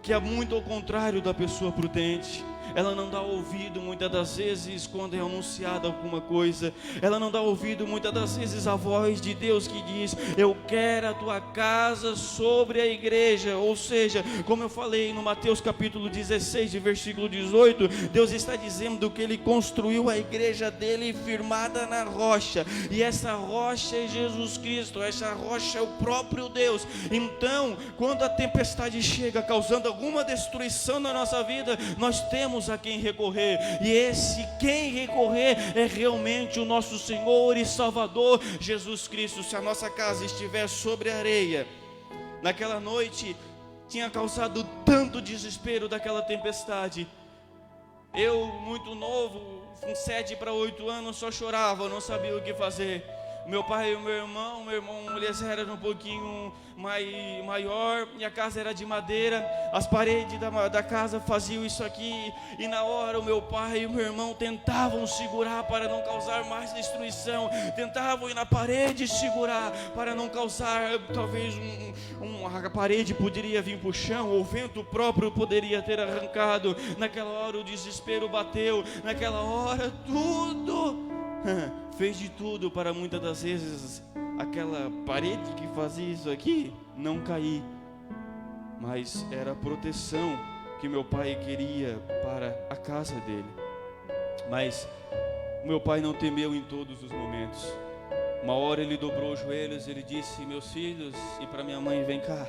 que é muito ao contrário da pessoa prudente. Ela não dá ouvido muitas das vezes quando é anunciada alguma coisa. Ela não dá ouvido muitas das vezes à voz de Deus que diz: eu quero a tua casa sobre a igreja. Ou seja, como eu falei no Mateus capítulo 16, de versículo 18, Deus está dizendo que Ele construiu a igreja dele firmada na rocha. E essa rocha é Jesus Cristo, essa rocha é o próprio Deus. Então, quando a tempestade chega causando alguma destruição na nossa vida, nós temos a quem recorrer, e esse quem recorrer é realmente o nosso Senhor e Salvador Jesus Cristo. Se a nossa casa estiver sobre a areia, naquela noite tinha causado tanto desespero daquela tempestade. Eu, muito novo, com 7 para 8 anos, só chorava, não sabia o que fazer. Meu pai e o meu irmão, eles eram um pouquinho maior, e a casa era de madeira, as paredes da casa faziam isso aqui, e na hora o meu pai e o meu irmão tentavam segurar para não causar mais destruição, tentavam ir na parede segurar para não causar, talvez a parede poderia vir para o chão, ou o vento próprio poderia ter arrancado. Naquela hora o desespero bateu, naquela hora tudo fez de tudo para muitas das vezes aquela parede que fazia isso aqui não cair. Mas era a proteção que meu pai queria para a casa dele. Mas meu pai não temeu em todos os momentos. Uma hora ele dobrou os joelhos, ele disse: meus filhos, e para minha mãe: vem cá,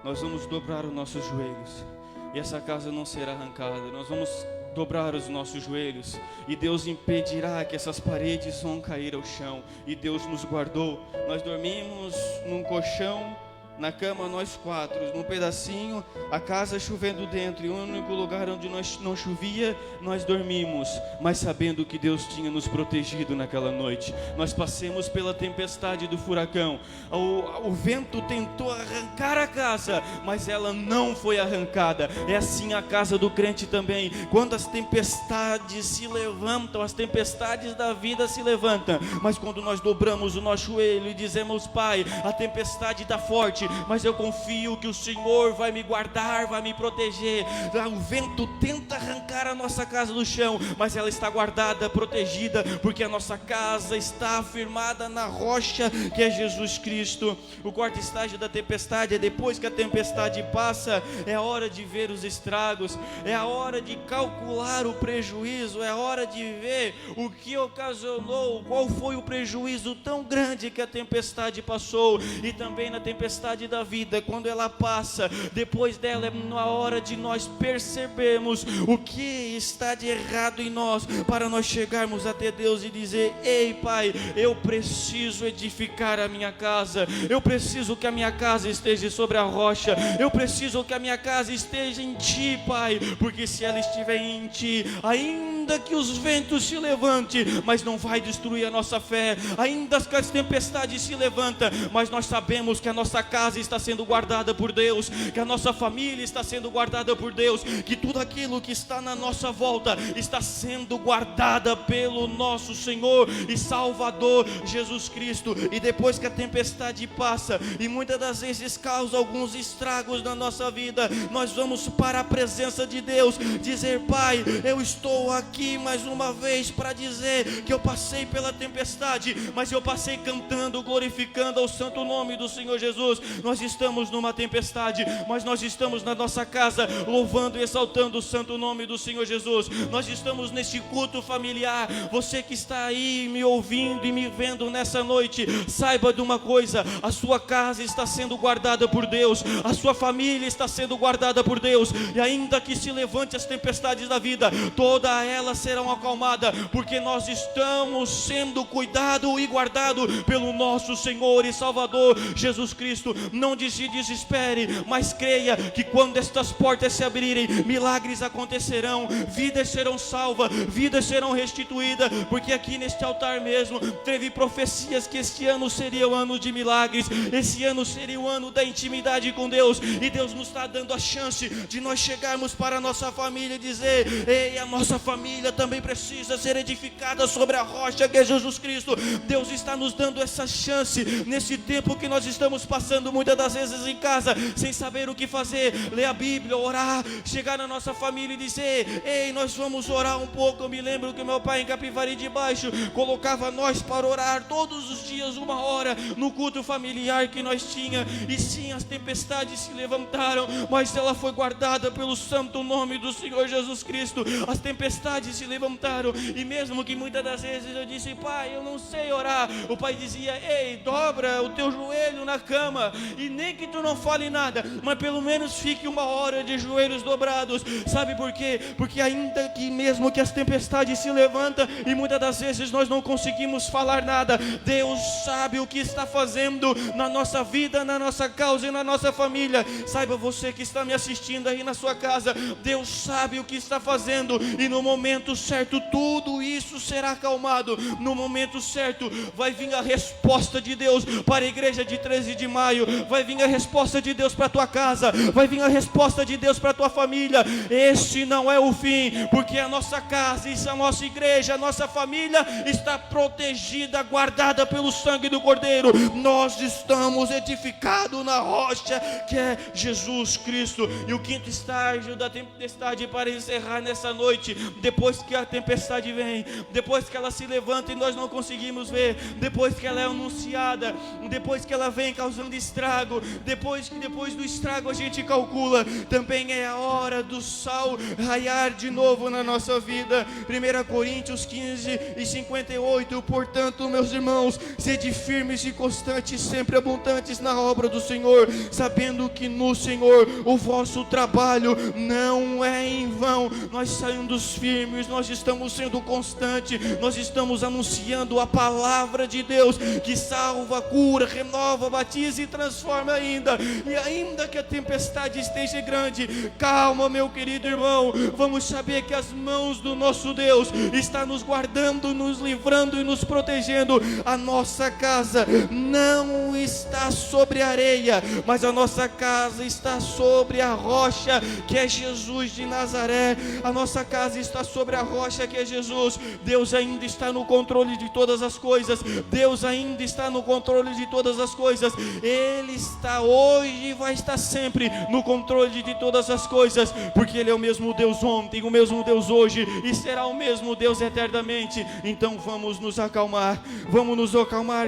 nós vamos dobrar os nossos joelhos, e essa casa não será arrancada. Nós vamos dobrar os nossos joelhos, e Deus impedirá que essas paredes vão cair ao chão. E Deus nos guardou. Nós dormimos num colchão, na cama nós 4, num pedacinho, a casa chovendo dentro, e o único lugar onde nós não chovia, nós dormimos, mas sabendo que Deus tinha nos protegido naquela noite. Nós passamos pela tempestade do furacão, o vento tentou arrancar a casa, mas ela não foi arrancada. É assim a casa do crente também. Quando as tempestades se levantam, as tempestades da vida se levantam, mas quando nós dobramos o nosso joelho e dizemos: Pai, a tempestade está forte, mas eu confio que o Senhor vai me guardar, vai me proteger. O vento tenta arrancar a nossa casa do chão, mas ela está guardada, protegida, porque a nossa casa está firmada na rocha que é Jesus Cristo. O quarto estágio da tempestade é depois que a tempestade passa, é a hora de ver os estragos, é a hora de calcular o prejuízo, é a hora de ver o que ocasionou, qual foi o prejuízo tão grande que a tempestade passou. E também na tempestade da vida, quando ela passa, depois dela é na hora de nós percebermos o que está de errado em nós, para nós chegarmos até Deus e dizer: ei Pai, eu preciso edificar a minha casa, eu preciso que a minha casa esteja sobre a rocha, eu preciso que a minha casa esteja em Ti, Pai, porque se ela estiver em Ti, ainda ainda que os ventos se levantem, mas não vai destruir a nossa fé. Ainda que as tempestades se levantam, mas nós sabemos que a nossa casa está sendo guardada por Deus, que a nossa família está sendo guardada por Deus, que tudo aquilo que está na nossa volta está sendo guardada pelo nosso Senhor e Salvador Jesus Cristo. E depois que a tempestade passa, e muitas das vezes causa alguns estragos na nossa vida, nós vamos para a presença de Deus, dizer: Pai, eu estou aqui mais uma vez para dizer que eu passei pela tempestade, mas eu passei cantando, glorificando ao santo nome do Senhor Jesus. Nós estamos numa tempestade, mas nós estamos na nossa casa louvando e exaltando o santo nome do Senhor Jesus. Nós estamos neste culto familiar. Você que está aí me ouvindo e me vendo nessa noite, saiba de uma coisa: a sua casa está sendo guardada por Deus, a sua família está sendo guardada por Deus, e ainda que se levante as tempestades da vida, todas elas serão acalmadas, porque nós estamos sendo cuidados e guardados pelo nosso Senhor e Salvador Jesus Cristo. Não se desespere, mas creia que quando estas portas se abrirem, milagres acontecerão, vidas serão salvas, vidas serão restituídas, porque aqui neste altar mesmo teve profecias que este ano seria o ano de milagres, esse ano seria o ano da intimidade com Deus, e Deus nos está dando a chance de nós chegarmos para a nossa família e dizer: ei, a nossa família também precisa ser edificada sobre a rocha que é Jesus Cristo. Deus está nos dando essa chance nesse tempo que nós estamos passando muitas das vezes em casa, sem saber o que fazer, ler a Bíblia, orar, chegar na nossa família e dizer: ei, nós vamos orar um pouco. Eu me lembro que meu pai em Capivari de Baixo colocava nós para orar todos os dias 1 hora no culto familiar que nós tinha. E sim, as tempestades se levantaram, mas ela foi guardada pelo santo nome do Senhor Jesus Cristo. As tempestades se levantaram, e mesmo que muitas das vezes eu disse: pai, eu não sei orar, o pai dizia: ei, dobra o teu joelho na cama, e nem que tu não fale nada, mas pelo menos fique 1 hora de joelhos dobrados. Sabe por quê? Porque ainda que mesmo que as tempestades se levantam e muitas das vezes nós não conseguimos falar nada, Deus sabe o que está fazendo na nossa vida, na nossa causa e na nossa família. Saiba, você que está me assistindo aí na sua casa, Deus sabe o que está fazendo, e no momento certo tudo isso será acalmado. No momento certo vai vir a resposta de Deus para a igreja de 13 de maio, vai vir a resposta de Deus para a tua casa, vai vir a resposta de Deus para a tua família. Este não é o fim, porque a nossa casa, isso, a nossa igreja, a nossa família está protegida, guardada pelo sangue do Cordeiro. Nós estamos edificados na rocha que é Jesus Cristo. E o quinto estágio da tempestade, para encerrar nessa noite: depois que a tempestade vem, depois que ela se levanta e nós não conseguimos ver, depois que ela é anunciada, depois que ela vem causando estrago, depois do estrago a gente calcula, também é a hora do sol raiar de novo na nossa vida. 1 Coríntios 15:58: portanto, meus irmãos, sede firmes e constantes, sempre abundantes na obra do Senhor, sabendo que no Senhor o vosso trabalho não é em vão. Nós saímos firmes, nós estamos sendo constantes, nós estamos anunciando a palavra de Deus, que salva, cura, renova, batiza e transforma ainda. E ainda que a tempestade esteja grande, calma, meu querido irmão, vamos saber que as mãos do nosso Deus está nos guardando, nos livrando e nos protegendo. A nossa casa não está sobre a areia, mas a nossa casa está sobre a rocha que é Jesus de Nazaré. A nossa casa está sobre a rocha que é Jesus. Deus ainda está no controle de todas as coisas. Deus ainda está no controle de todas as coisas. Ele está hoje e vai estar sempre no controle de todas as coisas, porque Ele é o mesmo Deus ontem, o mesmo Deus hoje, e será o mesmo Deus eternamente. Então vamos nos acalmar,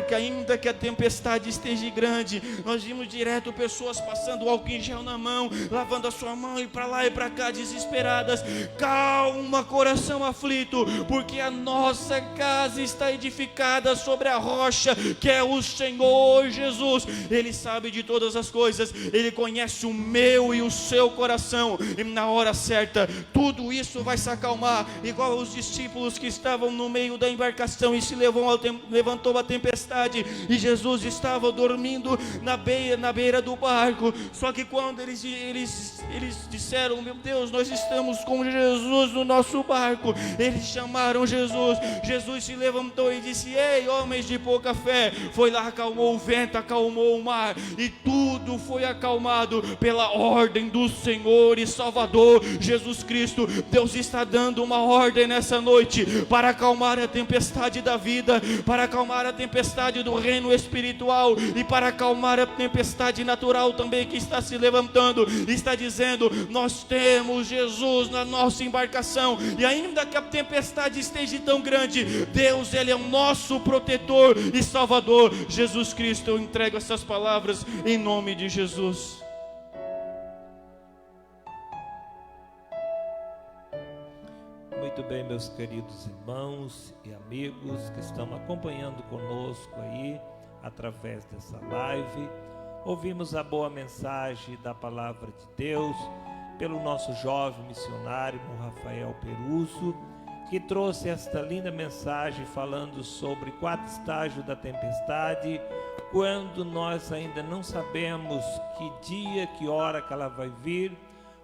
que ainda que a tempestade esteja grande, nós vimos direto pessoas passando álcool em gel na mão, lavando a sua mão, e para lá e para cá desesperadas. Calma, coração aflito, porque a nossa casa está edificada sobre a rocha que é o Senhor Jesus. Ele sabe de todas as coisas, Ele conhece o meu e o seu coração, e na hora certa tudo isso vai se acalmar, igual os discípulos que estavam no meio da embarcação e se levantou a tempestade, e Jesus estava dormindo na beira do barco. Só que quando eles disseram: meu Deus, nós estamos com Jesus no nosso barco. Eles chamaram Jesus. Jesus se levantou e disse: ei, homens de pouca fé. Foi lá, acalmou o vento, acalmou o mar, e tudo foi acalmado pela ordem do Senhor e Salvador Jesus Cristo. Deus está dando uma ordem nessa noite para acalmar a tempestade da vida, para acalmar a tempestade do reino espiritual e para acalmar a tempestade natural também que está se levantando. Está dizendo: nós temos Jesus na nossa embarcação, e ainda que a tempestade esteja tão grande, Deus, Ele é o nosso protetor e Salvador. Jesus Cristo, eu entrego essas palavras em nome de Jesus. Muito bem, meus queridos irmãos e amigos que estão acompanhando conosco aí através dessa live, ouvimos a boa mensagem da palavra de Deus pelo nosso jovem missionário, irmão Rafael Peruso, que trouxe esta linda mensagem falando sobre 4 estágios da tempestade, quando nós ainda não sabemos que dia, que hora que ela vai vir,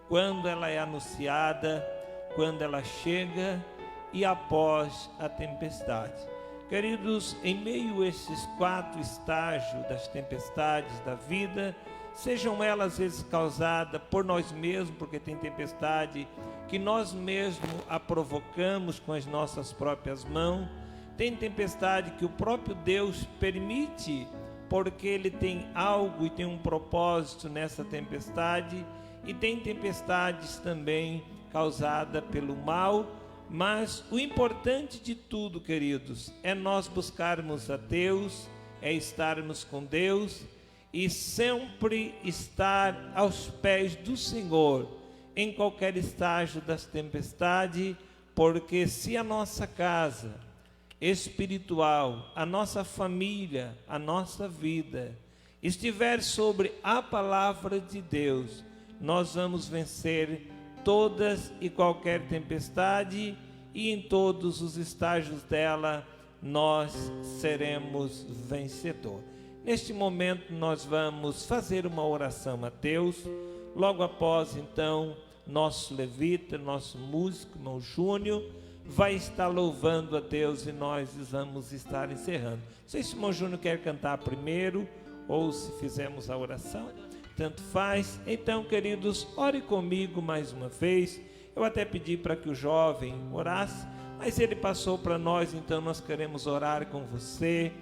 quando ela é anunciada, quando ela chega e após a tempestade. Queridos, em meio a esses 4 estágios das tempestades da vida, sejam elas às vezes causadas por nós mesmos, porque tem tempestade que nós mesmos a provocamos com as nossas próprias mãos, tem tempestade que o próprio Deus permite, porque Ele tem algo e tem um propósito nessa tempestade, e tem tempestades também causada pelo mal. Mas o importante de tudo, queridos, é nós buscarmos a Deus, é estarmos com Deus e sempre estar aos pés do Senhor em qualquer estágio das tempestades, porque se a nossa casa espiritual, a nossa família, a nossa vida estiver sobre a palavra de Deus, nós vamos vencer todas e qualquer tempestade, e em todos os estágios dela nós seremos vencedor. Neste momento nós vamos fazer uma oração a Deus. Logo após, então, nosso levita, nosso músico, irmão Júnior, vai estar louvando a Deus e nós vamos estar encerrando. Não sei se o irmão Júnior quer cantar primeiro ou se fizemos a oração, tanto faz. Então, queridos, ore comigo mais uma vez. Eu até pedi para que o jovem orasse, mas ele passou para nós, então nós queremos orar com você,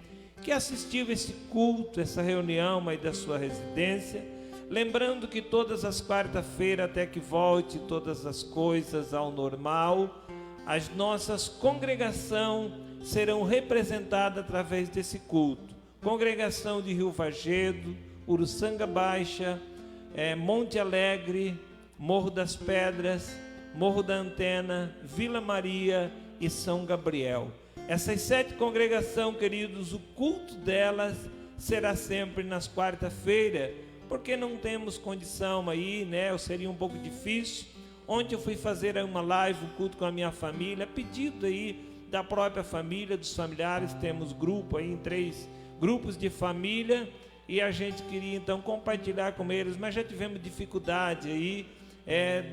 que assistiu esse culto, essa reunião aí da sua residência, lembrando que todas as quarta-feiras, até que volte todas as coisas ao normal, as nossas congregações serão representadas através desse culto. Congregação de Rio Vargedo, Uruçanga Baixa, Monte Alegre, Morro das Pedras, Morro da Antena, Vila Maria e São Gabriel. Essas 7 congregações, queridos, o culto delas será sempre nas quarta-feiras, porque não temos condição aí, né? Seria um pouco difícil. Ontem eu fui fazer uma live, um culto com a minha família, pedido aí da própria família, dos familiares. Temos grupo aí, em 3 grupos de família, e a gente queria então compartilhar com eles, mas já tivemos dificuldade aí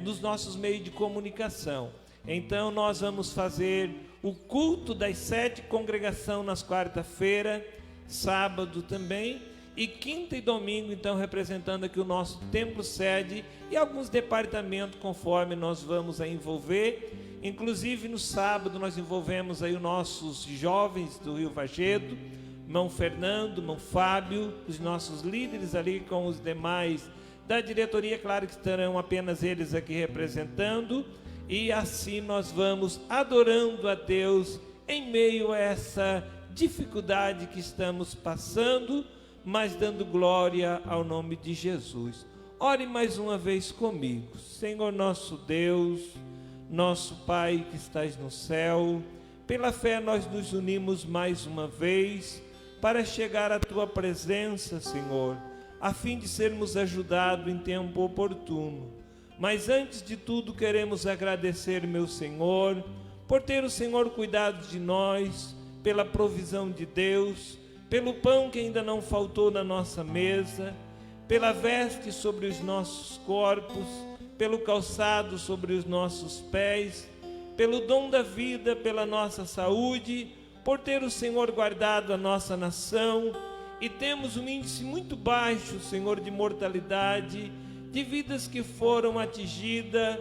nos nossos meios de comunicação. Então nós vamos fazer o culto das 7 congregações nas quarta-feira, sábado também, e quinta e domingo, então, representando aqui o nosso templo sede e alguns departamentos conforme nós vamos a envolver. Inclusive no sábado nós envolvemos aí os nossos jovens do Rio Vargedo, irmão Fernando, irmão Fábio, os nossos líderes ali com os demais da diretoria, claro que estarão apenas eles aqui representando, e assim nós vamos adorando a Deus em meio a essa dificuldade que estamos passando, mas dando glória ao nome de Jesus. Ore mais uma vez comigo. Senhor nosso Deus, nosso Pai que estás no céu, pela fé nós nos unimos mais uma vez para chegar à Tua presença, Senhor, a fim de sermos ajudados em tempo oportuno. Mas antes de tudo queremos agradecer, meu Senhor, por ter o Senhor cuidado de nós, pela provisão de Deus, pelo pão que ainda não faltou na nossa mesa, pela veste sobre os nossos corpos, pelo calçado sobre os nossos pés, pelo dom da vida, pela nossa saúde, por ter o Senhor guardado a nossa nação, e temos um índice muito baixo, Senhor, de mortalidade, de vidas que foram atingidas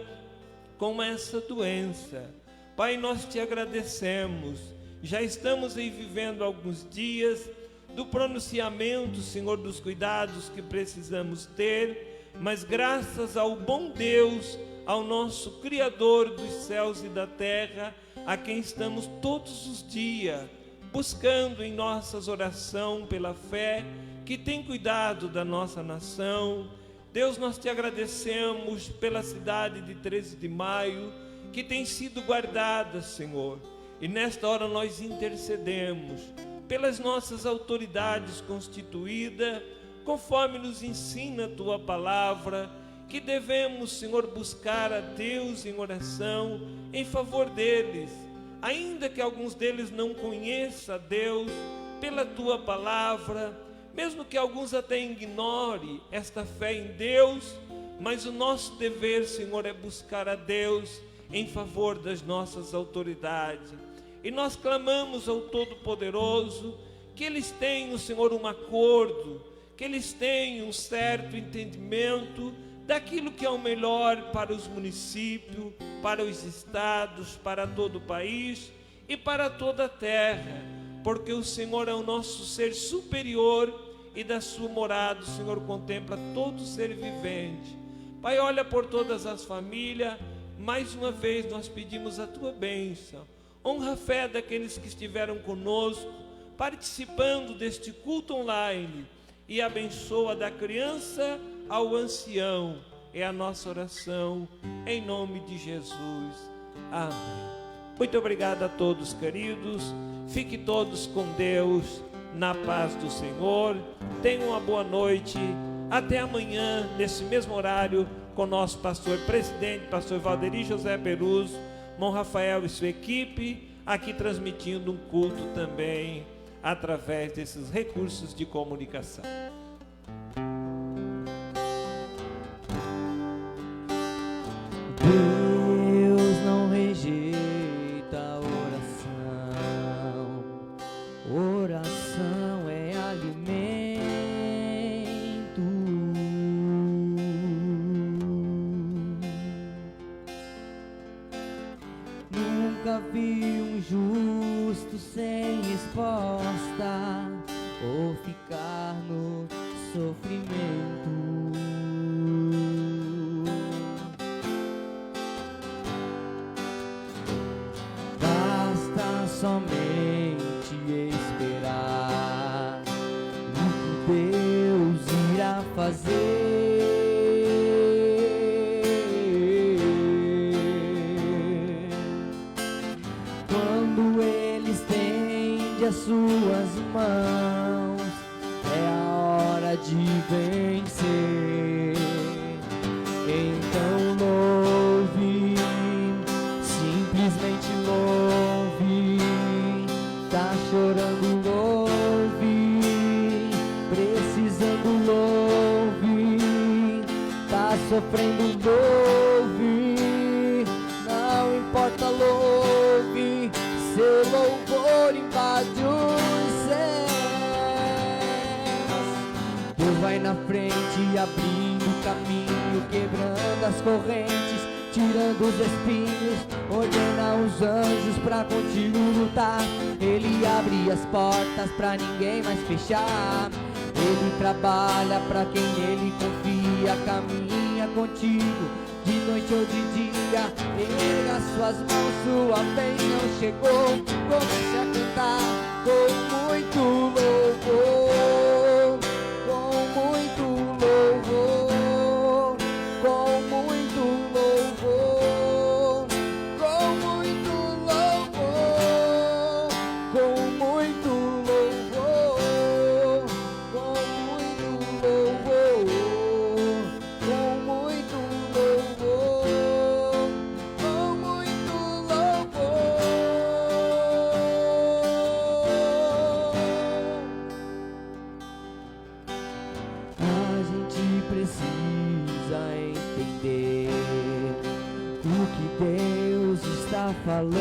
com essa doença. Pai, nós te agradecemos. Já estamos aí vivendo alguns dias do pronunciamento, Senhor, dos cuidados que precisamos ter, mas graças ao bom Deus, ao nosso Criador dos céus e da terra, a quem estamos todos os dias buscando em nossas orações pela fé, que tem cuidado da nossa nação. Deus, nós te agradecemos pela cidade de 13 de maio, que tem sido guardada, Senhor, e nesta hora nós intercedemos pelas nossas autoridades constituídas, conforme nos ensina a tua palavra, que devemos, Senhor, buscar a Deus em oração em favor deles, ainda que alguns deles não conheçam a Deus pela tua palavra, mesmo que alguns até ignorem esta fé em Deus, mas o nosso dever, Senhor, é buscar a Deus em favor das nossas autoridades. E nós clamamos ao Todo-Poderoso que eles tenham, Senhor, um acordo, que eles tenham um certo entendimento daquilo que é o melhor para os municípios, para os estados, para todo o país e para toda a terra, porque o Senhor é o nosso ser superior e da sua morada o Senhor contempla todo ser vivente. Pai, olha por todas as famílias, mais uma vez nós pedimos a tua bênção, honra a fé daqueles que estiveram conosco, participando deste culto online, e abençoa da criança ao ancião, é a nossa oração, em nome de Jesus, amém. Muito obrigado a todos, queridos, fiquem todos com Deus, na paz do Senhor, tenham uma boa noite, até amanhã, nesse mesmo horário, com o nosso pastor presidente, pastor Valderi José Peruso, irmão Rafael e sua equipe, aqui transmitindo um culto também, através desses recursos de comunicação. Deus não rejeita oração, oração é alimento. Nunca vi um justo sem resposta ou ficar no sofrimento. Basta somente esperar o que Deus irá fazer. Quando Ele estende as suas mãos, é a hora de vencer. Então louve, simplesmente louve. Tá chorando, louve. Precisando, louve. Tá sofrendo, louve. Não importa, louve. Seu louvor invade os céus. Deus vai na frente, abrindo caminho, quebrando as correntes, tirando os espinhos, ordena os anjos pra contigo lutar. Ele abre as portas pra ninguém mais fechar. Ele trabalha pra quem ele confia, caminha contigo de noite ou de dia. Erga suas mãos, sua bênção chegou. Comece a cantar com muito louvor, com muito louvor, com muito louvor, com muito louvor, com muito louvor, com muito louvor, com muito louvor, com muito louvor. falando.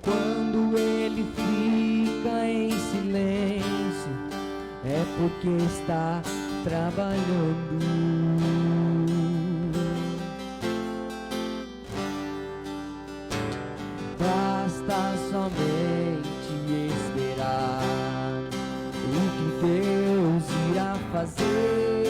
Quando ele fica em silêncio, é porque está trabalhando. Basta somente esperar o que Deus irá fazer.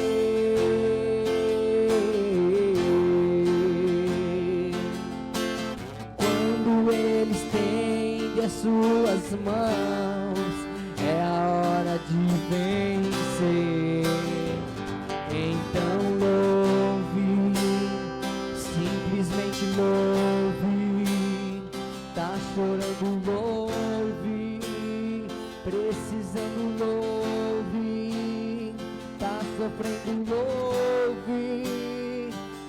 Quando Ele estende as suas mãos, é a hora de vencer. Então louve, simplesmente louve. Tá chorando, louve. Precisando, louve. Tá sofrendo, louve.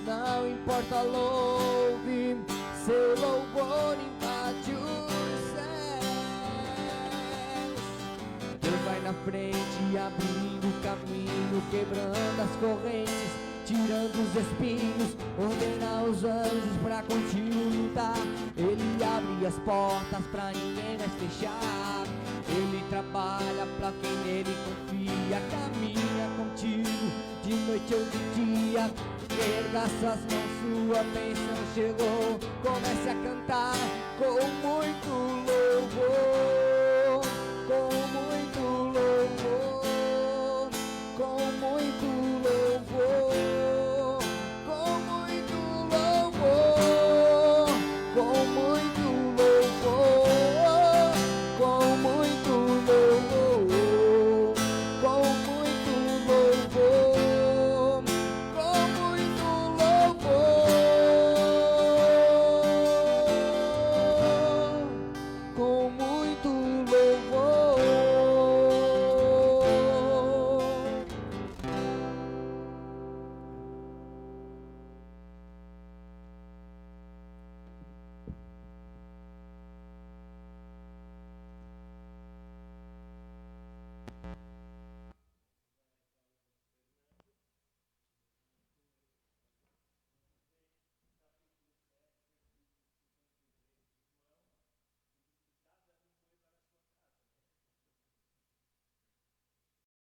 Não importa, louve. Seu louvor invade os céus. Deus vai na frente, abrindo o caminho, quebrando as correntes, tirando os espinhos, ordena os anjos pra contigo lutar. Ele abre as portas pra ninguém mais fechar. Ele trabalha pra quem nele confia, caminha contigo de noite ou de dia. Erga suas mãos, sua bênção chegou. Comece a cantar.